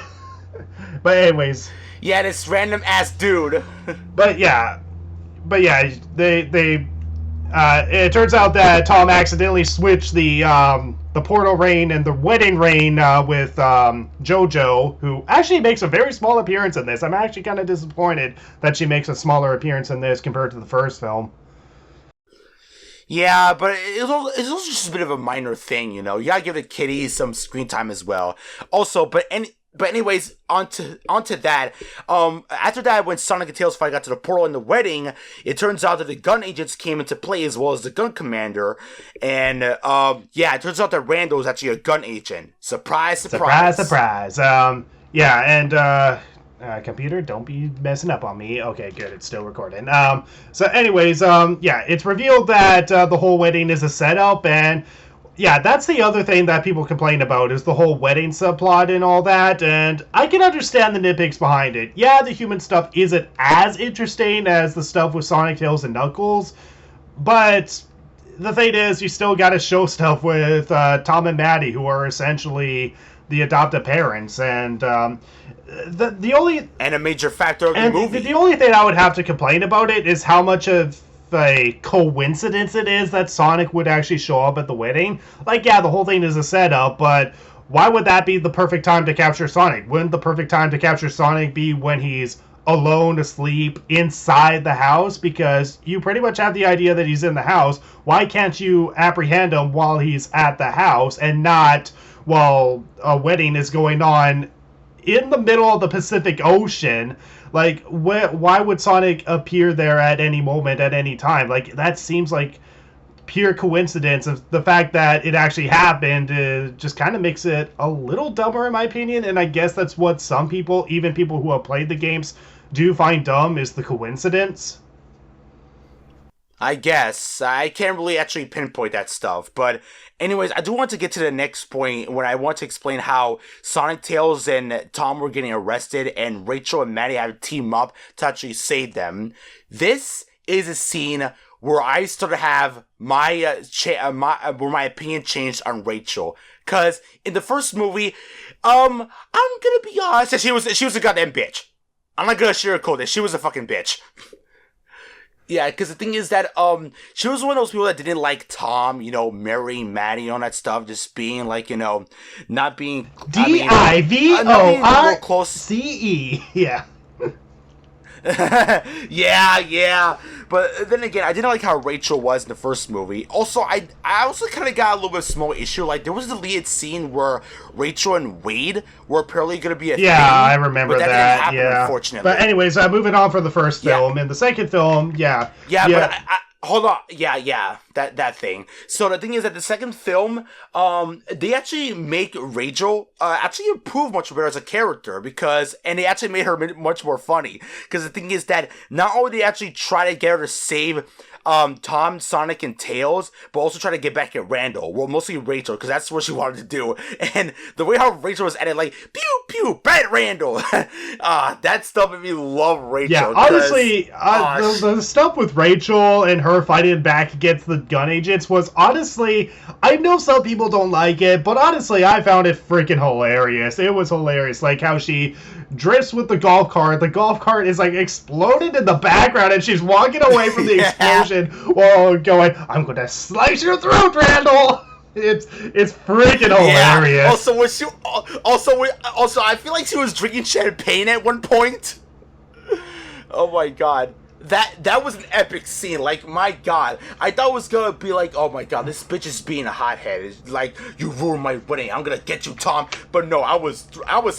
But anyways. Yeah, this random ass dude. But yeah, they. It turns out that Tom accidentally switched the portal rain and the wedding rain with JoJo, who actually makes a very small appearance in this. I'm actually kind of disappointed that she makes a smaller appearance in this compared to the first film. Yeah, but it's also just a bit of a minor thing, you know. You gotta give the kitties some screen time as well. Also, But anyways, onto that. After that, when Sonic and Tails finally got to the portal in the wedding, it turns out that the gun agents came into play as well as the gun commander. And it turns out that Randall is actually a gun agent. Surprise, surprise, surprise, surprise. Computer, don't be messing up on me. Okay, good, it's still recording. So anyways, it's revealed that the whole wedding is a setup, and yeah, that's the other thing that people complain about is the whole wedding subplot and all that, and I can understand the nitpicks behind it. Yeah, the human stuff isn't as interesting as the stuff with Sonic, Tails, and Knuckles, but the thing is, you still gotta show stuff with Tom and Maddie, who are essentially the adoptive parents, and the only... And a major factor of the movie. The only thing I would have to complain about it is how much of a coincidence it is that Sonic would actually show up at the wedding. Like, yeah, the whole thing is a setup, but why would that be the perfect time to capture Sonic? Wouldn't the perfect time to capture Sonic be when he's alone, asleep, inside the house? Because you pretty much have the idea that he's in the house. Why can't you apprehend him while he's at the house and not while a wedding is going on in the middle of the Pacific Ocean? Like, why would Sonic appear there at any moment, at any time? Like, that seems like pure coincidence. Of the fact that it actually happened just kind of makes it a little dumber, in my opinion. And I guess that's what some people, even people who have played the games, do find dumb, is the coincidence. I guess. I can't really actually pinpoint that stuff. But anyways, I do want to get to the next point where I want to explain how Sonic, Tails, and Tom were getting arrested and Rachel and Maddie had to team up to actually save them. This is a scene where I started to have my opinion changed on Rachel. Cause in the first movie, I'm gonna be honest, she was a goddamn bitch. I'm not gonna sugarcoat it. She was a fucking bitch. Yeah, because the thing is that she was one of those people that didn't like Tom, marrying Maddie and all that stuff, just being like, not being DIVORCE. Yeah. yeah. But then again, I didn't like how Rachel was in the first movie. Also, I also kind of got a little bit of small issue. Like, there was the lead scene where Rachel and Wade were apparently going to be a thing. Yeah, I remember that. Didn't happen, unfortunately. But anyways, moving on from the first film. In the second film, Yeah, but hold on. Yeah, that thing. So the thing is that the second film, they actually make Rachel actually improve much better as a character and they actually made her much more funny. Because the thing is that not only they actually try to get her to save Tom, Sonic, and Tails, but also try to get back at Randall. Well, mostly Rachel, because that's what she wanted to do. And the way how Rachel was at it, like, pew, pew, bad Randall. That stuff made me love Rachel. Yeah, honestly, the stuff with Rachel and her fighting back against the gun agents was honestly, I know some people don't like it, but honestly, I found it freaking hilarious. It was hilarious, like how she drifts with the golf cart. The golf cart is like exploded in the background, and she's walking away from the explosion while going, "I'm gonna slice your throat, Randall." It's freaking hilarious. Also, I feel like she was drinking champagne at one point. Oh my god. That was an epic scene. Like, my god. I thought it was gonna be like, oh my god, this bitch is being a hothead. It's like, you ruined my wedding. I'm gonna get you, Tom. But no, I was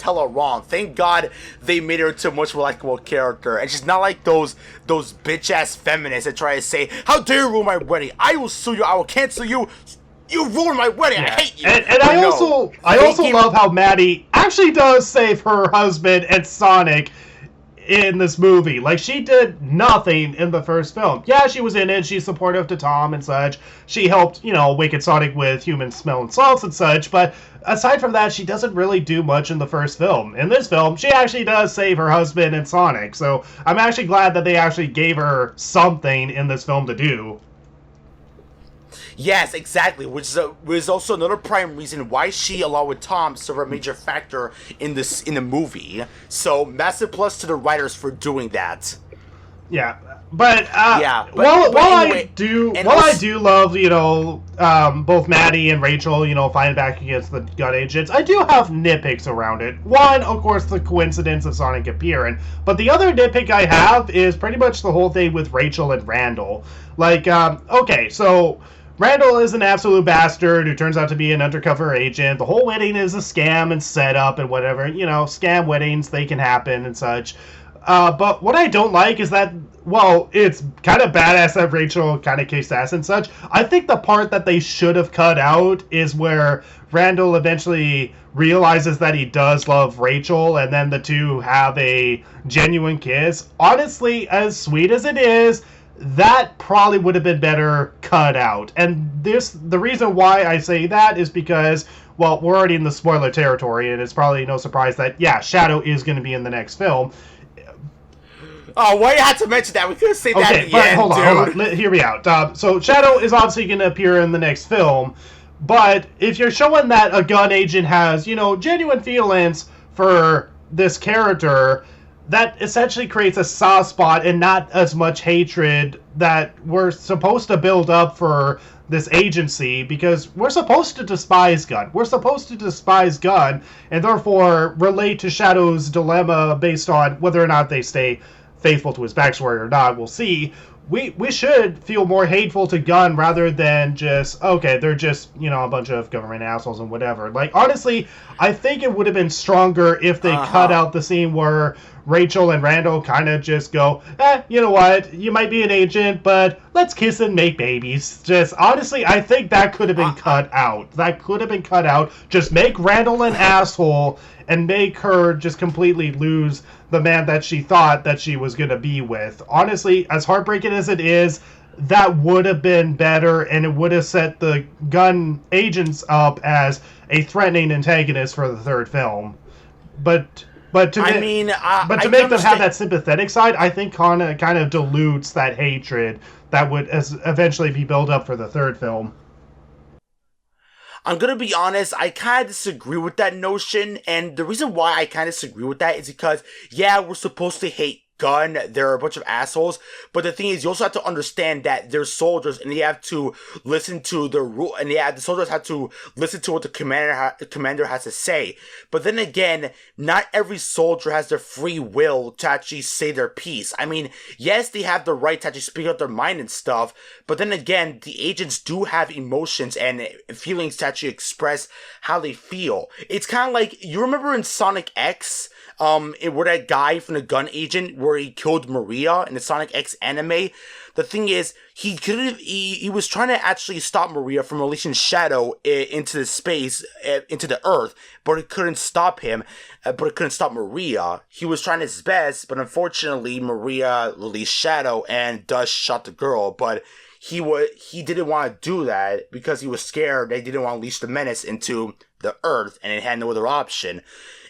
hella wrong. Thank God they made her into a much more likable character. And she's not like those bitch-ass feminists that try to say, how dare you ruin my wedding? I will sue you. I will cancel you. You ruined my wedding. I hate you. And I also love how Maddie actually does save her husband and Sonic in this movie. Like, she did nothing in the first film. Yeah, she was in it. She's supportive to Tom and such. She helped, Wicked Sonic with human smell and salts and such. But aside from that, she doesn't really do much in the first film. In this film, she actually does save her husband and Sonic. So I'm actually glad that they actually gave her something in this film to do. Yes, exactly, which is also another prime reason why she, along with Tom, serve a major factor in the movie. So, massive plus to the writers for doing that. Yeah, but I do love, both Maddie and Rachel, fighting back against the gun agents, I do have nitpicks around it. One, of course, the coincidence of Sonic appearing, but the other nitpick I have is pretty much the whole thing with Rachel and Randall. Like, okay, so Randall is an absolute bastard who turns out to be an undercover agent. The whole wedding is a scam and setup and whatever. Scam weddings, they can happen and such. But what I don't like is that, well, it's kind of badass that Rachel kind of kicks ass and such. I think the part that they should have cut out is where Randall eventually realizes that he does love Rachel, and then the two have a genuine kiss. Honestly, as sweet as it is, that probably would have been better cut out. And the reason why I say that is because, well, we're already in the spoiler territory, and it's probably no surprise that, yeah, Shadow is going to be in the next film. Oh, why you had to mention that? We could say that at the end, hold on. Hear me out. So Shadow is obviously going to appear in the next film, but if you're showing that a gun agent has, genuine feelings for this character, that essentially creates a soft spot and not as much hatred that we're supposed to build up for this agency, because we're supposed to despise Gunn. We're supposed to despise Gunn and therefore relate to Shadow's dilemma based on whether or not they stay faithful to his backstory or not. We'll see. We should feel more hateful to Gunn rather than just, okay, they're just, a bunch of government assholes and whatever. Like, honestly, I think it would have been stronger if they cut out the scene where Rachel and Randall kind of just go, you know what, you might be an agent, but let's kiss and make babies. Just, honestly, I think that could have been cut out. That could have been cut out. Just make Randall an asshole and make her just completely lose the man that she thought that she was going to be with. Honestly, as heartbreaking as it is, that would have been better, and it would have set the Gunn agents up as a threatening antagonist for the third film. But to make them have that sympathetic side, I think kind of dilutes that hatred that would eventually be built up for the third film. I'm gonna be honest, I kind of disagree with that notion, and the reason why I kind of disagree with that is because, yeah, we're supposed to hate Gunn, they're a bunch of assholes, but the thing is, you also have to understand that they're soldiers, and they have to listen to the rule, and the soldiers have to listen to what the commander has to say. But then again, not every soldier has the free will to actually say their piece. I mean, yes, they have the right to actually speak out their mind and stuff, but then again, the agents do have emotions and feelings to actually express how they feel. It's kind of like, you remember in Sonic X, where that guy from the gun agent, where he killed Maria in the Sonic X anime. The thing is, he was trying to actually stop Maria from releasing Shadow into the space, into the Earth, but it couldn't stop him, but it couldn't stop Maria. He was trying his best, but unfortunately, Maria released Shadow and thus shot the girl, but he didn't want to do that because he was scared. They didn't want to unleash the menace into the Earth, and it had no other option,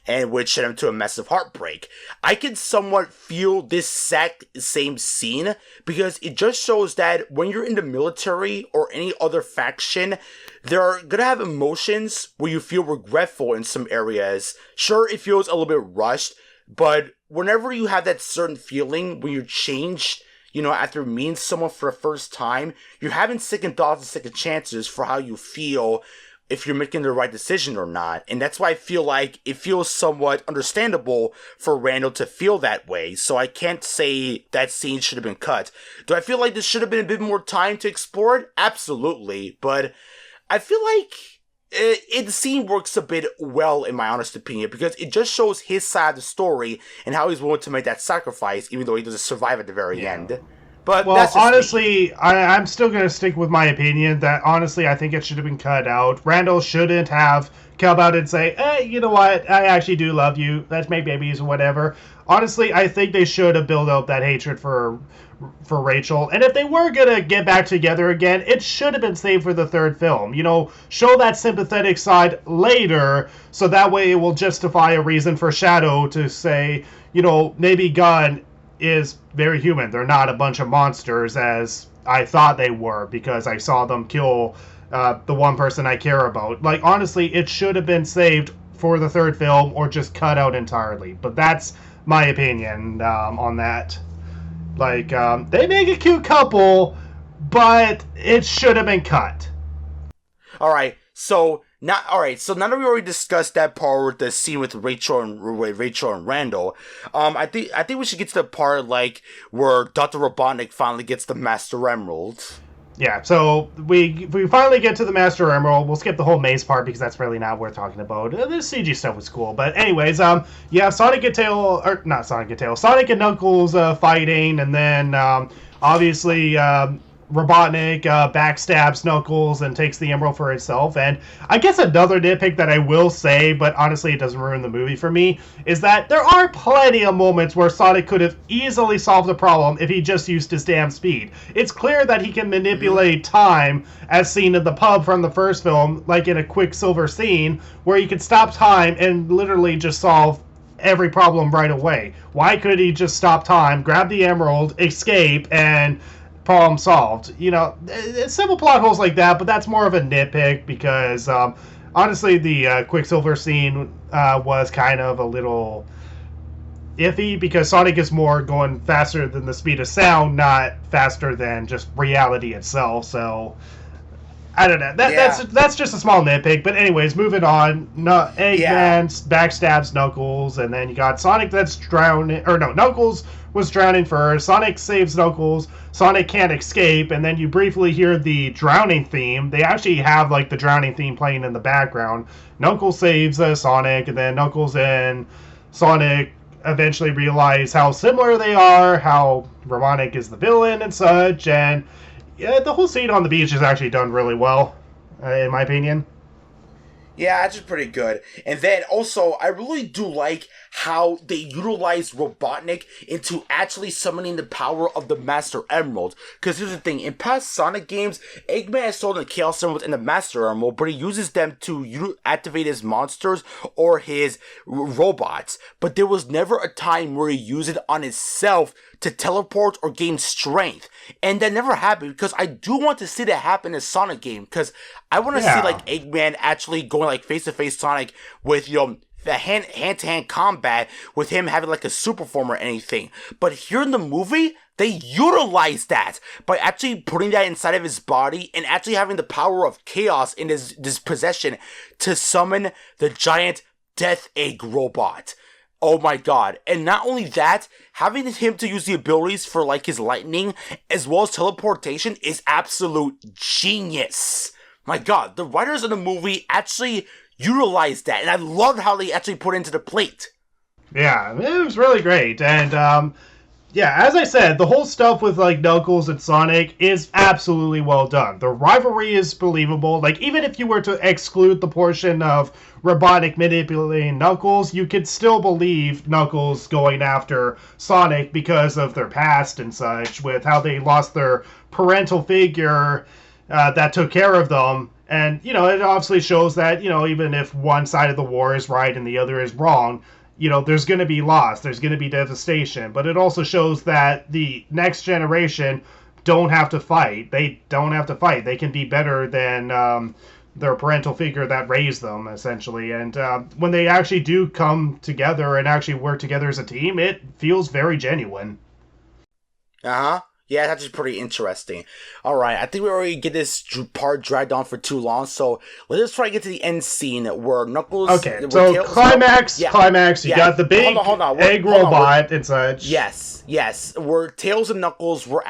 and which sent him to a massive heartbreak. I can somewhat feel this same scene because it just shows that when you're in the military or any other faction, they're gonna have emotions where you feel regretful in some areas. Sure, it feels a little bit rushed, but whenever you have that certain feeling when you're changed, after meeting someone for the first time, you're having second thoughts and second chances for how you feel, if you're making the right decision or not. And that's why I feel like it feels somewhat understandable for Randall to feel that way. So I can't say that scene should have been cut. Do I feel like this should have been a bit more time to explore it? Absolutely. But I feel like the scene works a bit well, in my honest opinion, because it just shows his side of the story and how he's willing to make that sacrifice, even though he doesn't survive at the very end. But well, honestly, I'm still going to stick with my opinion that, honestly, I think it should have been cut out. Randall shouldn't have come out and say, hey, you know what, I actually do love you, let's make babies or whatever. Honestly, I think they should have built up that hatred for Rachel. And if they were going to get back together again, it should have been saved for the third film. Show that sympathetic side later, so that way it will justify a reason for Shadow to say, maybe Gunn is very human. They're not a bunch of monsters as I thought they were because I saw them kill the one person I care about. Like, honestly, it should have been saved for the third film or just cut out entirely. But that's my opinion on that. Like, they make a cute couple, but it should have been cut. Alright, so now that we already discussed that part with the scene with Rachel and Randall, I think we should get to the part where Dr. Robotnik finally gets the Master Emerald. Yeah, so we finally get to the Master Emerald. We'll skip the whole maze part because that's really not worth talking about. The CG stuff was cool, but anyways, you have Sonic and Tail, or not Sonic and Tail, Sonic and Knuckles fighting, and then obviously Robotnik backstabs Knuckles and takes the Emerald for itself. And I guess another nitpick that I will say, but honestly it doesn't ruin the movie for me, is that there are plenty of moments where Sonic could have easily solved the problem if he just used his damn speed. It's clear that he can manipulate time, as seen in the pub from the first film, like in a Quicksilver scene, where he could stop time and literally just solve every problem right away. Why could he just stop time, grab the emerald, escape, and problem solved? You know, it's simple plot holes like that, but that's more of a nitpick because honestly, the Quicksilver scene was kind of a little iffy because Sonic is more going faster than the speed of sound, not faster than just reality itself. So I don't know. That's just a small nitpick. But anyways, moving on. No, Eggman backstabs Knuckles, and then you got Sonic that's drowning. Or no, Knuckles was drowning first. Sonic saves Knuckles. Sonic can't escape, and then you briefly hear the drowning theme. They actually have like the drowning theme playing in the background. Knuckles saves Sonic, and then Knuckles and Sonic eventually realize how similar they are, how Robotnik is the villain and such, and yeah, the whole scene on the beach is actually done really well, in my opinion. Yeah, that's just pretty good. And then also, I really do like how they utilize Robotnik into actually summoning the power of the Master Emerald. Because here's the thing, in past Sonic games, Eggman has stolen the Chaos Emerald and the Master Emerald, but he uses them to activate his monsters or his robots. But there was never a time where he used it on himself to teleport or gain strength. And that never happened, because I do want to see that happen in a Sonic game, because I want to see like Eggman actually going like face-to-face Sonic with, you know, the hand-to-hand combat with him having like a super form or anything. But here in the movie, they utilize that by actually putting that inside of his body and actually having the power of chaos in his possession to summon the giant Death Egg robot. Oh my god. And not only that, having him to use the abilities for like his lightning as well as teleportation is absolute genius. My god, the writers of the movie actually utilized that, and I love how they actually put it into the plate. Yeah, it was really great. And yeah, as I said, the whole stuff with like Knuckles and Sonic is absolutely well done. The rivalry is believable. Like, even if you were to exclude the portion of Robotnik manipulating Knuckles, you could still believe Knuckles going after Sonic because of their past and such, with how they lost their parental figure that took care of them. And, you know, it obviously shows that, you know, even if one side of the war is right and the other is wrong, you know, there's going to be loss, there's going to be devastation. But it also shows that the next generation don't have to fight. They don't have to fight. They can be better than their parental figure that raised them, essentially. And when they actually do come together and actually work together as a team, it feels very genuine. Uh-huh. Yeah, that's just pretty interesting. Alright, I think we already get this part dragged on for too long, so let's just try to get to the end scene where Knuckles... Okay, so climax, you got the big egg robot and such. Yes, where Tails and Knuckles were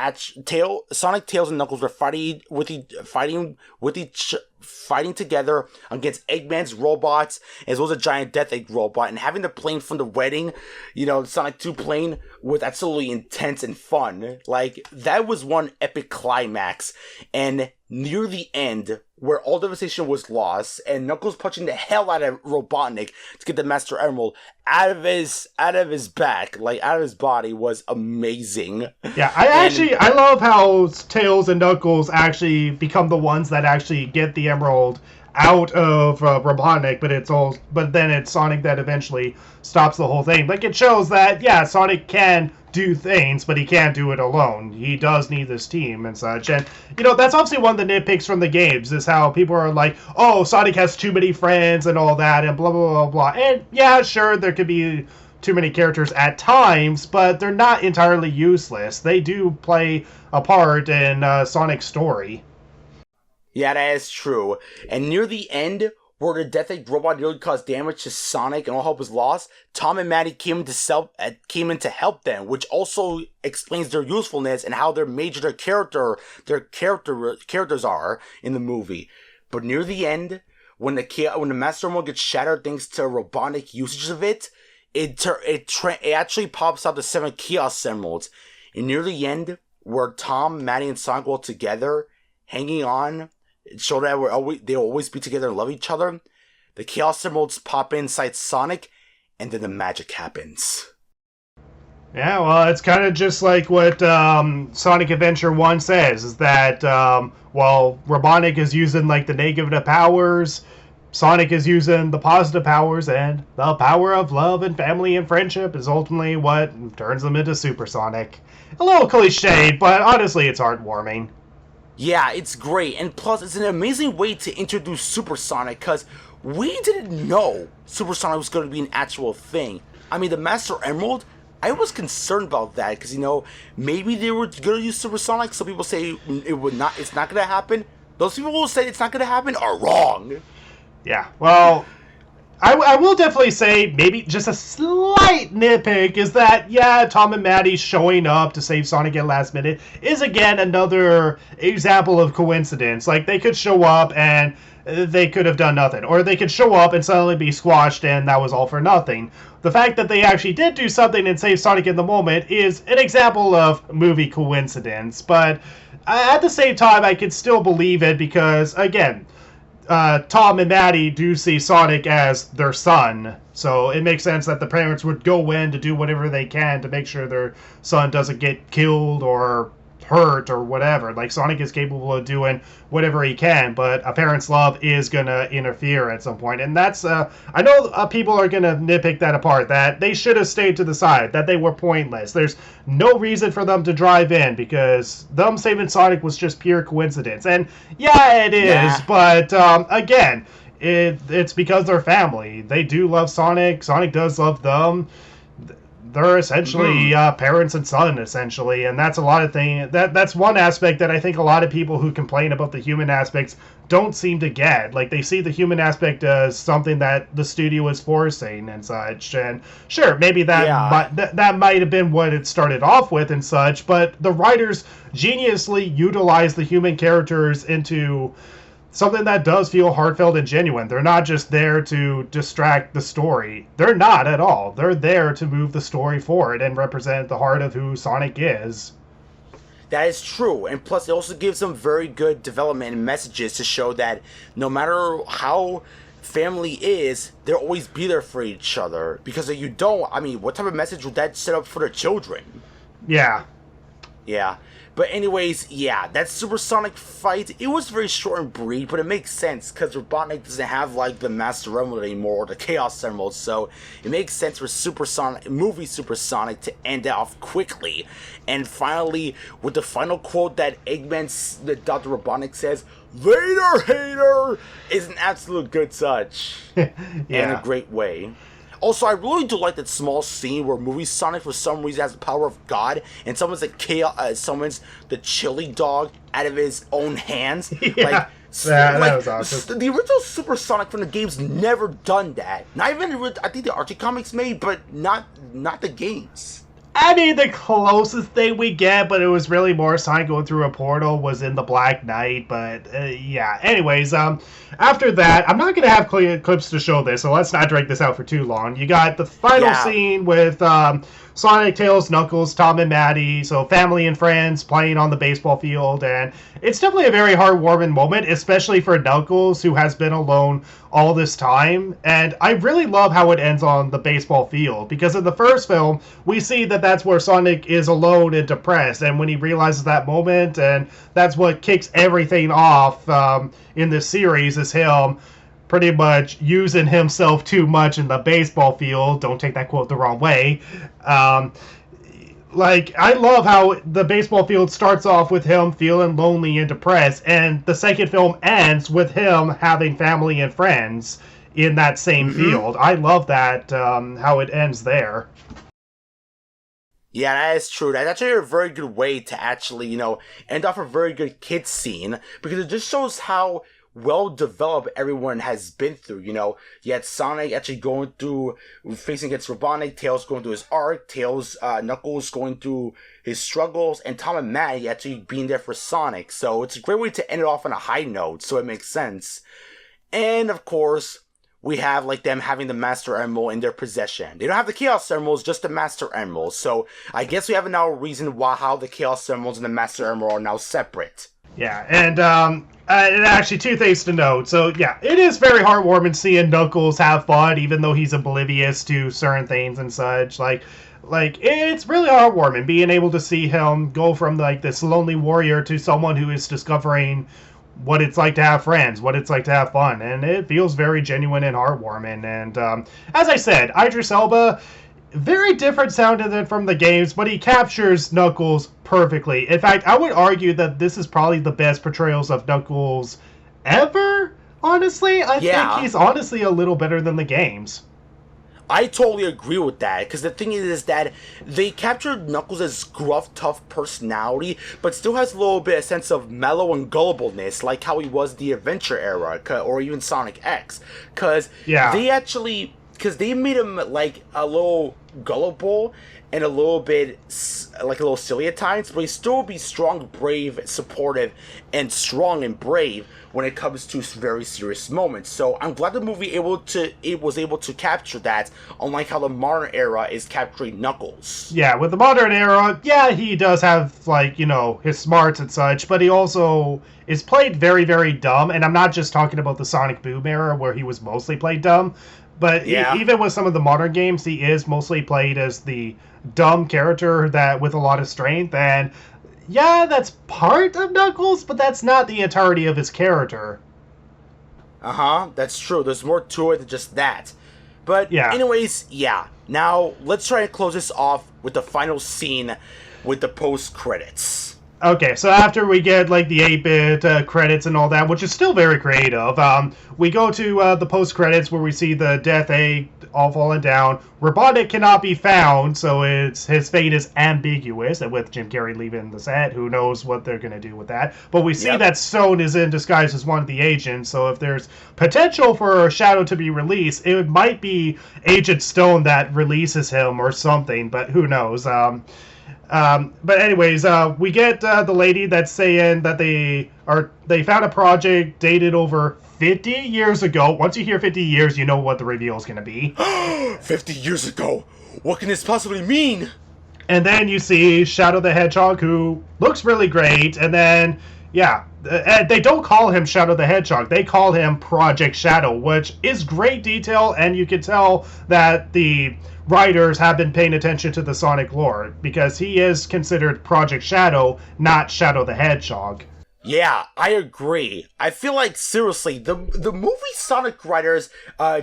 Sonic, Tails, and Knuckles were fighting together against Eggman's robots, as well as a giant Death Egg robot, and having the plane from the wedding, you know, the Sonic 2 plane, was absolutely intense and fun. Like, that was one epic climax, and near the end, where all devastation was lost, and Knuckles punching the hell out of Robotnik to get the Master Emerald out of his back, like out of his body, was amazing. Yeah, I love how Tails and Knuckles actually become the ones that actually get the Emerald out of Robotnik, but then it's Sonic that eventually stops the whole thing. Like, it shows that, yeah, Sonic can do things, but he can't do it alone. He does need this team and such. And, you know, that's obviously one of the nitpicks from the games, is how people are like, oh, Sonic has too many friends and all that, and blah, blah, blah, blah. And, yeah, sure, there could be too many characters at times, but they're not entirely useless. They do play a part in Sonic's story. Yeah, that is true. And near the end, where the Death Egg robot nearly caused damage to Sonic and all hope was lost, Tom and Maddie came in to help them, which also explains their usefulness and how major their characters are in the movie. But near the end, when the Master Emerald gets shattered thanks to robotic usage of it, it actually pops out the 7 Chaos Emeralds. And near the end, where Tom, Maddie, and Sonic all together, hanging on, show that they'll always be together and love each other, the Chaos Emeralds pop inside Sonic, and then the magic happens. Yeah, well, it's kind of just like what Sonic Adventure 1 says, is that while Robotnik is using like the negative powers, Sonic is using the positive powers, and the power of love and family and friendship is ultimately what turns them into Super Sonic. A little cliched, but honestly, it's heartwarming. Yeah, it's great, and plus, it's an amazing way to introduce Super Sonic, because we didn't know Super Sonic was going to be an actual thing. I mean, the Master Emerald, I was concerned about that, because, maybe they were going to use Super Sonic. Some people say it's not going to happen. Those people who say it's not going to happen are wrong. Yeah, well, I will definitely say maybe just a slight nitpick is that, yeah, Tom and Maddie showing up to save Sonic at last minute is, again, another example of coincidence. Like, they could show up and they could have done nothing. Or they could show up and suddenly be squashed and that was all for nothing. The fact that they actually did do something and save Sonic in the moment is an example of movie coincidence. But at the same time, I can still believe it because, again, Tom and Maddie do see Sonic as their son, so it makes sense that the parents would go in to do whatever they can to make sure their son doesn't get killed or hurt or whatever. Like, Sonic is capable of doing whatever he can, but a parent's love is going to interfere at some point. And that's, I know people are going to nitpick that apart, that they should have stayed to the side, that they were pointless. There's no reason for them to drive in, because them saving Sonic was just pure coincidence. And yeah, it is, but again, it's because they're family. They do love Sonic. Sonic does love them. They're essentially parents and son, essentially, and that's a lot of things. That's one aspect that I think a lot of people who complain about the human aspects don't seem to get. Like, they see the human aspect as something that the studio is forcing and such. And sure, maybe that might have been what it started off with and such, but the writers geniusly utilize the human characters into something that does feel heartfelt and genuine. They're not just there to distract the story. They're not at all. They're there to move the story forward and represent the heart of who Sonic is. That is true, and plus it also gives them very good development and messages to show that no matter how family is, they'll always be there for each other. Because if you don't, I mean, what type of message would that set up for their children? Yeah. Yeah. But anyways, yeah, that Super Sonic fight, it was very short and brief, but it makes sense, because Robotnik doesn't have, like, the Master Emerald anymore, or the Chaos Emerald, so it makes sense for Super Sonic to end off quickly. And finally, with the final quote that Dr. Robotnik says, "Later, hater," is an absolute good touch. In a great way. Also, I really do like that small scene where movie Sonic, for some reason, has the power of God, and summons the chili dog out of his own hands. Yeah, that was awesome. The original Super Sonic from the game's never done that. Not even, I think the Archie comics made, but not the games. I mean, the closest thing we get, but it was really more Sonic going through a portal, was in the Black Knight, but yeah. Anyways, after that, I'm not going to have clips to show this, so let's not drag this out for too long. You got the final scene with Sonic, Tails, Knuckles, Tom, and Maddie, so family and friends playing on the baseball field, and it's definitely a very heartwarming moment, especially for Knuckles, who has been alone all this time, and I really love how it ends on the baseball field, because in the first film, we see that that's where Sonic is alone and depressed, and when he realizes that moment, and that's what kicks everything off in this series, is him pretty much using himself too much in the baseball field. Don't take that quote the wrong way. I love how the baseball field starts off with him feeling lonely and depressed, and the second film ends with him having family and friends in that same field. I love that, how it ends there. Yeah, that is true. That's actually a very good way to actually, end off a very good kids scene, because it just shows how well developed everyone has been through. You had Sonic actually going through, facing against Robotnik, Tails going through his arc, Knuckles going through his struggles, and Tom and Matt actually being there for Sonic. So it's a great way to end it off on a high note, so it makes sense. And of course, we have like them having the Master Emerald in their possession. They don't have the Chaos Emeralds, just the Master Emerald. So I guess we have now a reason how the Chaos Emeralds and the Master Emerald are now separate. Yeah, and actually two things to note. So yeah, it is very heartwarming seeing Knuckles have fun, even though he's oblivious to certain things and such. Like it's really heartwarming being able to see him go from like this lonely warrior to someone who is discovering what it's like to have friends, what it's like to have fun, and it feels very genuine and heartwarming. And as I said, Idris Elba, very different sounding than from the games, but he captures Knuckles perfectly. In fact, I would argue that this is probably the best portrayals of Knuckles ever, honestly. I think he's honestly a little better than the games. I totally agree with that, because the thing is that they captured Knuckles' gruff, tough personality, but still has a little bit of sense of mellow and gullibleness, like how he was the Adventure era, or even Sonic X. Because they made him like a little gullible and a little bit like a little silly at times, but he still be strong, brave, supportive, and strong and brave when it comes to very serious moments. So I'm glad the movie was able to capture that, unlike how the modern era is capturing Knuckles. Yeah, with the modern era, yeah, he does have like, his smarts and such, but he also is played very, very dumb, and I'm not just talking about the Sonic Boom era where he was mostly played dumb, but even with some of the modern games, he is mostly played as the dumb character that with a lot of strength, and yeah, that's part of Knuckles, but that's not the entirety of his character. That's true. There's more to it than just that. But anyways, now let's try and close this off with the final scene with the post-credits. Okay, so after we get like the 8-bit credits and all that, which is still very creative, we go to the post-credits where we see the Death Egg all falling down. Robotnik cannot be found, so his fate is ambiguous, and with Jim Carrey leaving the set, who knows what they're going to do with that. But we see that Stone is in disguise as one of the agents, so if there's potential for Shadow to be released, it might be Agent Stone that releases him or something, but who knows. But anyways, we get the lady that's saying that they found a project dated over 50 years ago. Once you hear 50 years, you know what the reveal is going to be. 50 years ago? What can this possibly mean? And then you see Shadow the Hedgehog, who looks really great, and then, they don't call him Shadow the Hedgehog. They call him Project Shadow, which is great detail, and you can tell that the writers have been paying attention to the Sonic lore, because he is considered Project Shadow, not Shadow the Hedgehog. Yeah, I agree. I feel like, seriously, the movie Sonic writers,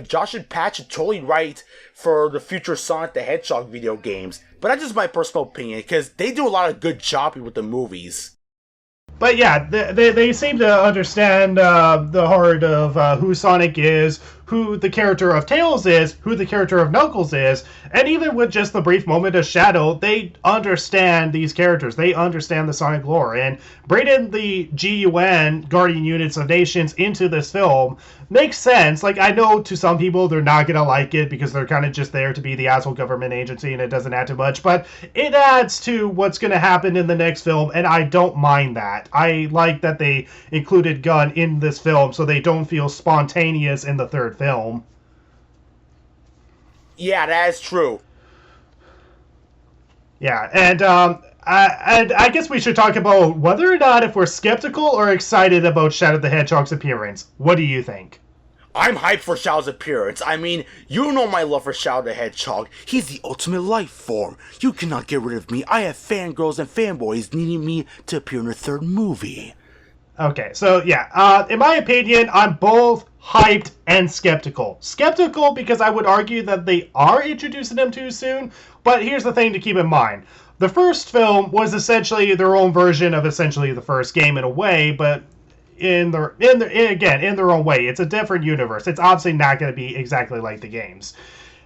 Josh and Pat, should totally write for the future Sonic the Hedgehog video games. But that's just my personal opinion, because they do a lot of good jobbing with the movies. But yeah, they seem to understand the heart of who Sonic is, who the character of Tails is, who the character of Knuckles is, and even with just the brief moment of Shadow, they understand these characters. They understand the Sonic lore, and bringing the GUN, Guardian Units of Nations, into this film makes sense. Like, I know to some people they're not gonna like it because they're kind of just there to be the asshole government agency and it doesn't add too much, but it adds to what's gonna happen in the next film, and I don't mind that. I like that they included Gun in this film so they don't feel spontaneous in the third film. Yeah, that is true. Yeah, and I guess we should talk about whether or not if we're skeptical or excited about Shadow the Hedgehog's appearance. What do you think? I'm hyped for Shadow's appearance. I mean, you know my love for Shadow the Hedgehog. He's the ultimate life form. You cannot get rid of me. I have fangirls and fanboys needing me to appear in a third movie. Okay, so yeah, in my opinion, I'm both hyped and skeptical. Skeptical because I would argue that they are introducing him too soon, but here's the thing to keep in mind. The first film was essentially their own version of essentially the first game in a way, but in their own way. It's a different universe. It's obviously not going to be exactly like the games.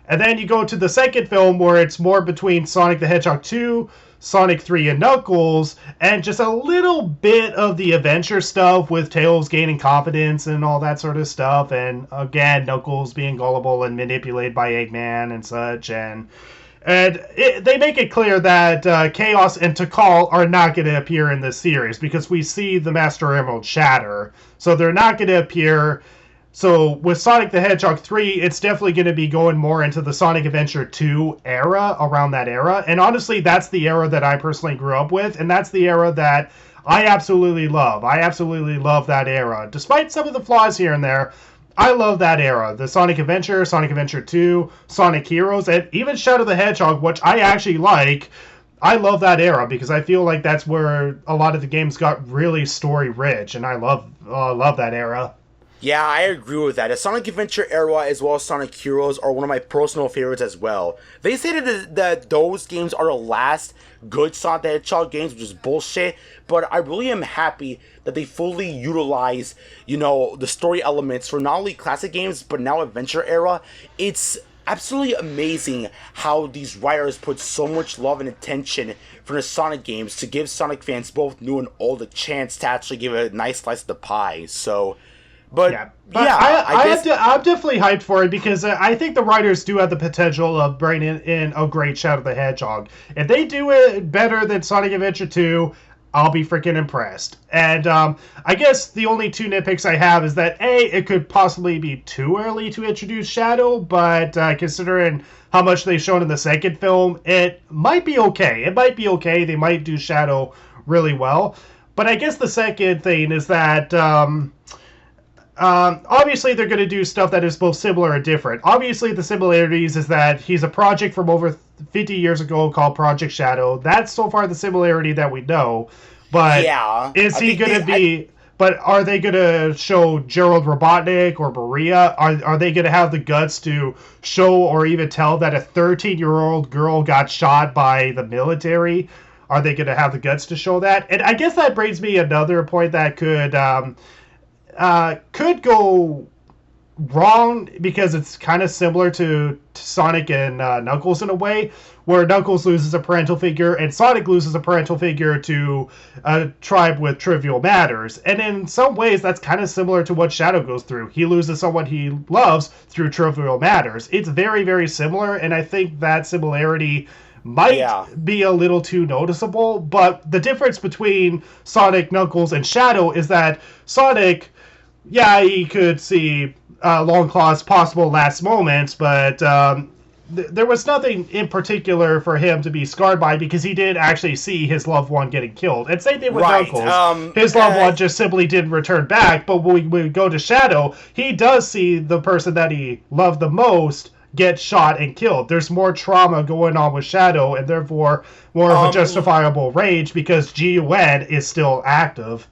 And then you go to the second film where it's more between Sonic the Hedgehog 2, Sonic 3, and Knuckles, and just a little bit of the adventure stuff with Tails gaining confidence and all that sort of stuff. And again, Knuckles being gullible and manipulated by Eggman and such. They make it clear that Chaos and Tikal are not going to appear in this series because we see the Master Emerald shatter. So they're not going to appear. So with Sonic the Hedgehog 3, it's definitely going to be going more into the Sonic Adventure 2 era, around that era. And honestly, that's the era that I personally grew up with, and that's the era that I absolutely love. I absolutely love that era. Despite some of the flaws here and there, I love that era. The Sonic Adventure 2, Sonic Heroes, and even Shadow the Hedgehog, which I actually like. I love that era because I feel like that's where a lot of the games got really story rich, and I love that era. Yeah, I agree with that. The Sonic Adventure era as well as Sonic Heroes are one of my personal favorites as well. They say that those games are the last good Sonic the Hedgehog games, which is bullshit, but I really am happy that they fully utilize, the story elements for not only classic games, but now Adventure era. It's absolutely amazing how these writers put so much love and attention for the Sonic games to give Sonic fans, both new and old, a chance to actually give it a nice slice of the pie, so... But I'm definitely hyped for it because I think the writers do have the potential of bringing in a great Shadow the Hedgehog. If they do it better than Sonic Adventure 2, I'll be freaking impressed. And I guess the only two nitpicks I have is that, A, it could possibly be too early to introduce Shadow, but considering how much they've shown in the second film, it might be okay. They might do Shadow really well. But I guess the second thing is that... obviously, they're going to do stuff that is both similar and different. Obviously, the similarities is that he's a project from over 50 years ago called Project Shadow. That's so far the similarity that we know. But is he going to be... But are they going to show Gerald Robotnik or Maria? Are they going to have the guts to show or even tell that a 13-year-old girl got shot by the military? Are they going to have the guts to show that? And I guess that brings me another point that could go wrong because it's kind of similar to Sonic and Knuckles in a way, where Knuckles loses a parental figure and Sonic loses a parental figure to a tribe with trivial matters. And in some ways, that's kind of similar to what Shadow goes through. He loses someone he loves through trivial matters. It's very, very similar, and I think that similarity might be a little too noticeable. But the difference between Sonic, Knuckles, and Shadow is that Sonic... Yeah, he could see Longclaw's possible last moments, but there was nothing in particular for him to be scarred by because he did actually see his loved one getting killed. And same thing with Knuckles. His loved one just simply didn't return back, but when we go to Shadow, he does see the person that he loved the most get shot and killed. There's more trauma going on with Shadow, and therefore more of a justifiable rage because GUN is still active.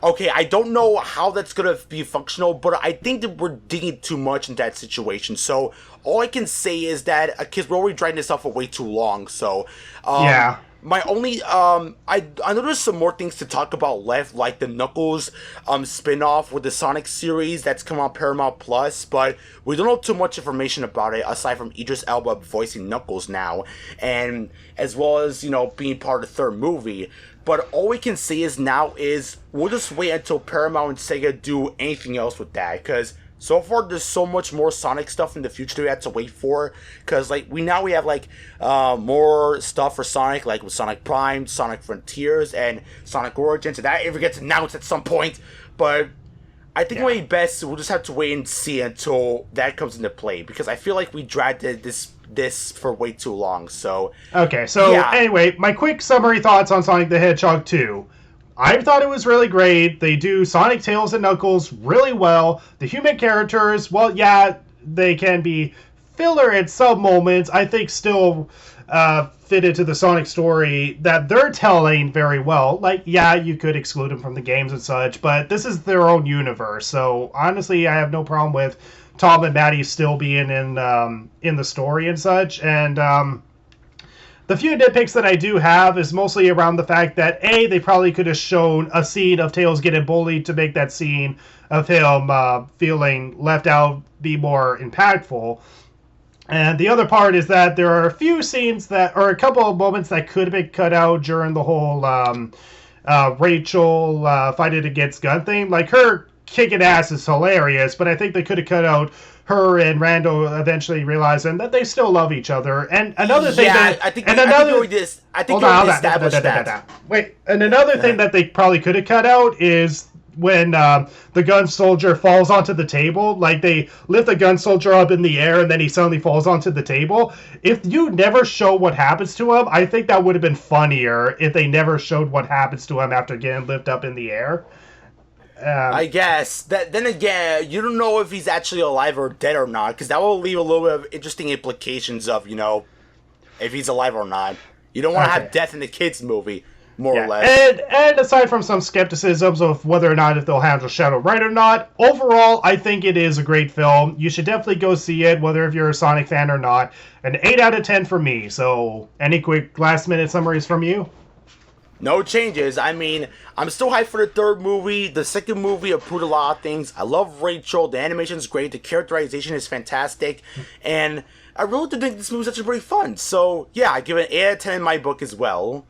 Okay, I don't know how that's going to be functional, but I think that we're digging too much in that situation. So all I can say is that, because we're already dragging this out for way too long, so... My only, I know there's some more things to talk about left, like the Knuckles spin-off with the Sonic series that's come on Paramount Plus, but we don't know too much information about it, aside from Idris Elba voicing Knuckles now, and as well as, being part of the third movie. But all we can say is we'll just wait until Paramount and Sega do anything else with that, because so far there's so much more Sonic stuff in the future that we have to wait for, because we have more stuff for Sonic, like with Sonic Prime, Sonic Frontiers, and Sonic Origins, and that ever gets announced at some point. But I think it might be best we'll just have to wait and see until that comes into play, because I feel like we dragged this for way too long. So anyway, my quick summary thoughts on Sonic the Hedgehog 2. I thought it was really great. They do Sonic, Tails, and Knuckles really well. The human characters, they can be filler at some moments. I think still fit into the Sonic story that they're telling very well. You could exclude them from the games and such, but this is their own universe. So honestly, I have no problem with Tom and Maddie still being in the story and such. And the few nitpicks that I do have is mostly around the fact that, A, they probably could have shown a scene of Tails getting bullied to make that scene of him feeling left out be more impactful. And the other part is that there are a few scenes that, or a couple of moments that could have been cut out during the whole Rachel fighting against gun thing. Like her kicking ass is hilarious, but I think they could have cut out her and Rando eventually realizing that they still love each other. And another thing that, I think and I think another, you already, I think hold you on, already hold on, established that. wait, and another thing that they probably could have cut out is when the gun soldier falls onto the table. Like they lift the gun soldier up in the air and then he suddenly falls onto the table. If you never show what happens to him, I think that would have been funnier if they never showed what happens to him after getting lifted up in the air. I guess that. Then again, you don't know if he's actually alive or dead or not, because that will leave a little bit of interesting implications of if he's alive or not. You don't want to have death in the kids movie, more or less. And aside from some skepticisms of whether or not if they'll handle Shadow right or not, overall I think it is a great film. You should definitely go see it, whether if you're a Sonic fan or not. An 8 out of 10 for me. So, any quick last minute summaries from you? No changes. I mean, I'm still hyped for the third movie. The second movie improved a lot of things. I love Rachel. The animation's great. The characterization is fantastic. And I really do think this movie's actually pretty fun. So, yeah, I give it an 8 out of 10 in my book as well.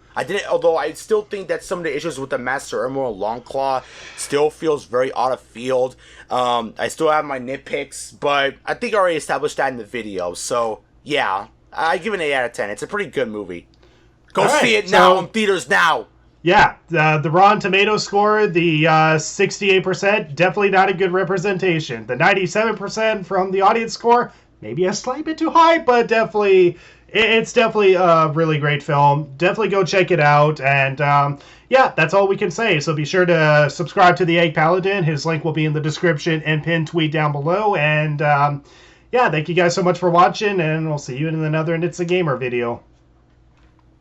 Although I still think that some of the issues with the Master Emerald Longclaw still feels very out of field. I still have my nitpicks, but I think I already established that in the video. So, yeah, I give it an 8 out of 10. It's a pretty good movie. Go see it now in theaters now. Yeah, the Rotten Tomato score, the 68%, definitely not a good representation. The 97% from the audience score, maybe a slight bit too high, but it's definitely a really great film. Definitely go check it out. And yeah, that's all we can say. So be sure to subscribe to the Egg Paladin. His link will be in the description and pinned tweet down below. And yeah, thank you guys so much for watching, and we'll see you in another It's a Gamer video.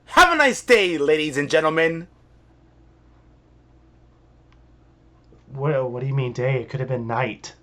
Have a nice day, ladies and gentlemen. What do you mean day? It could have been night.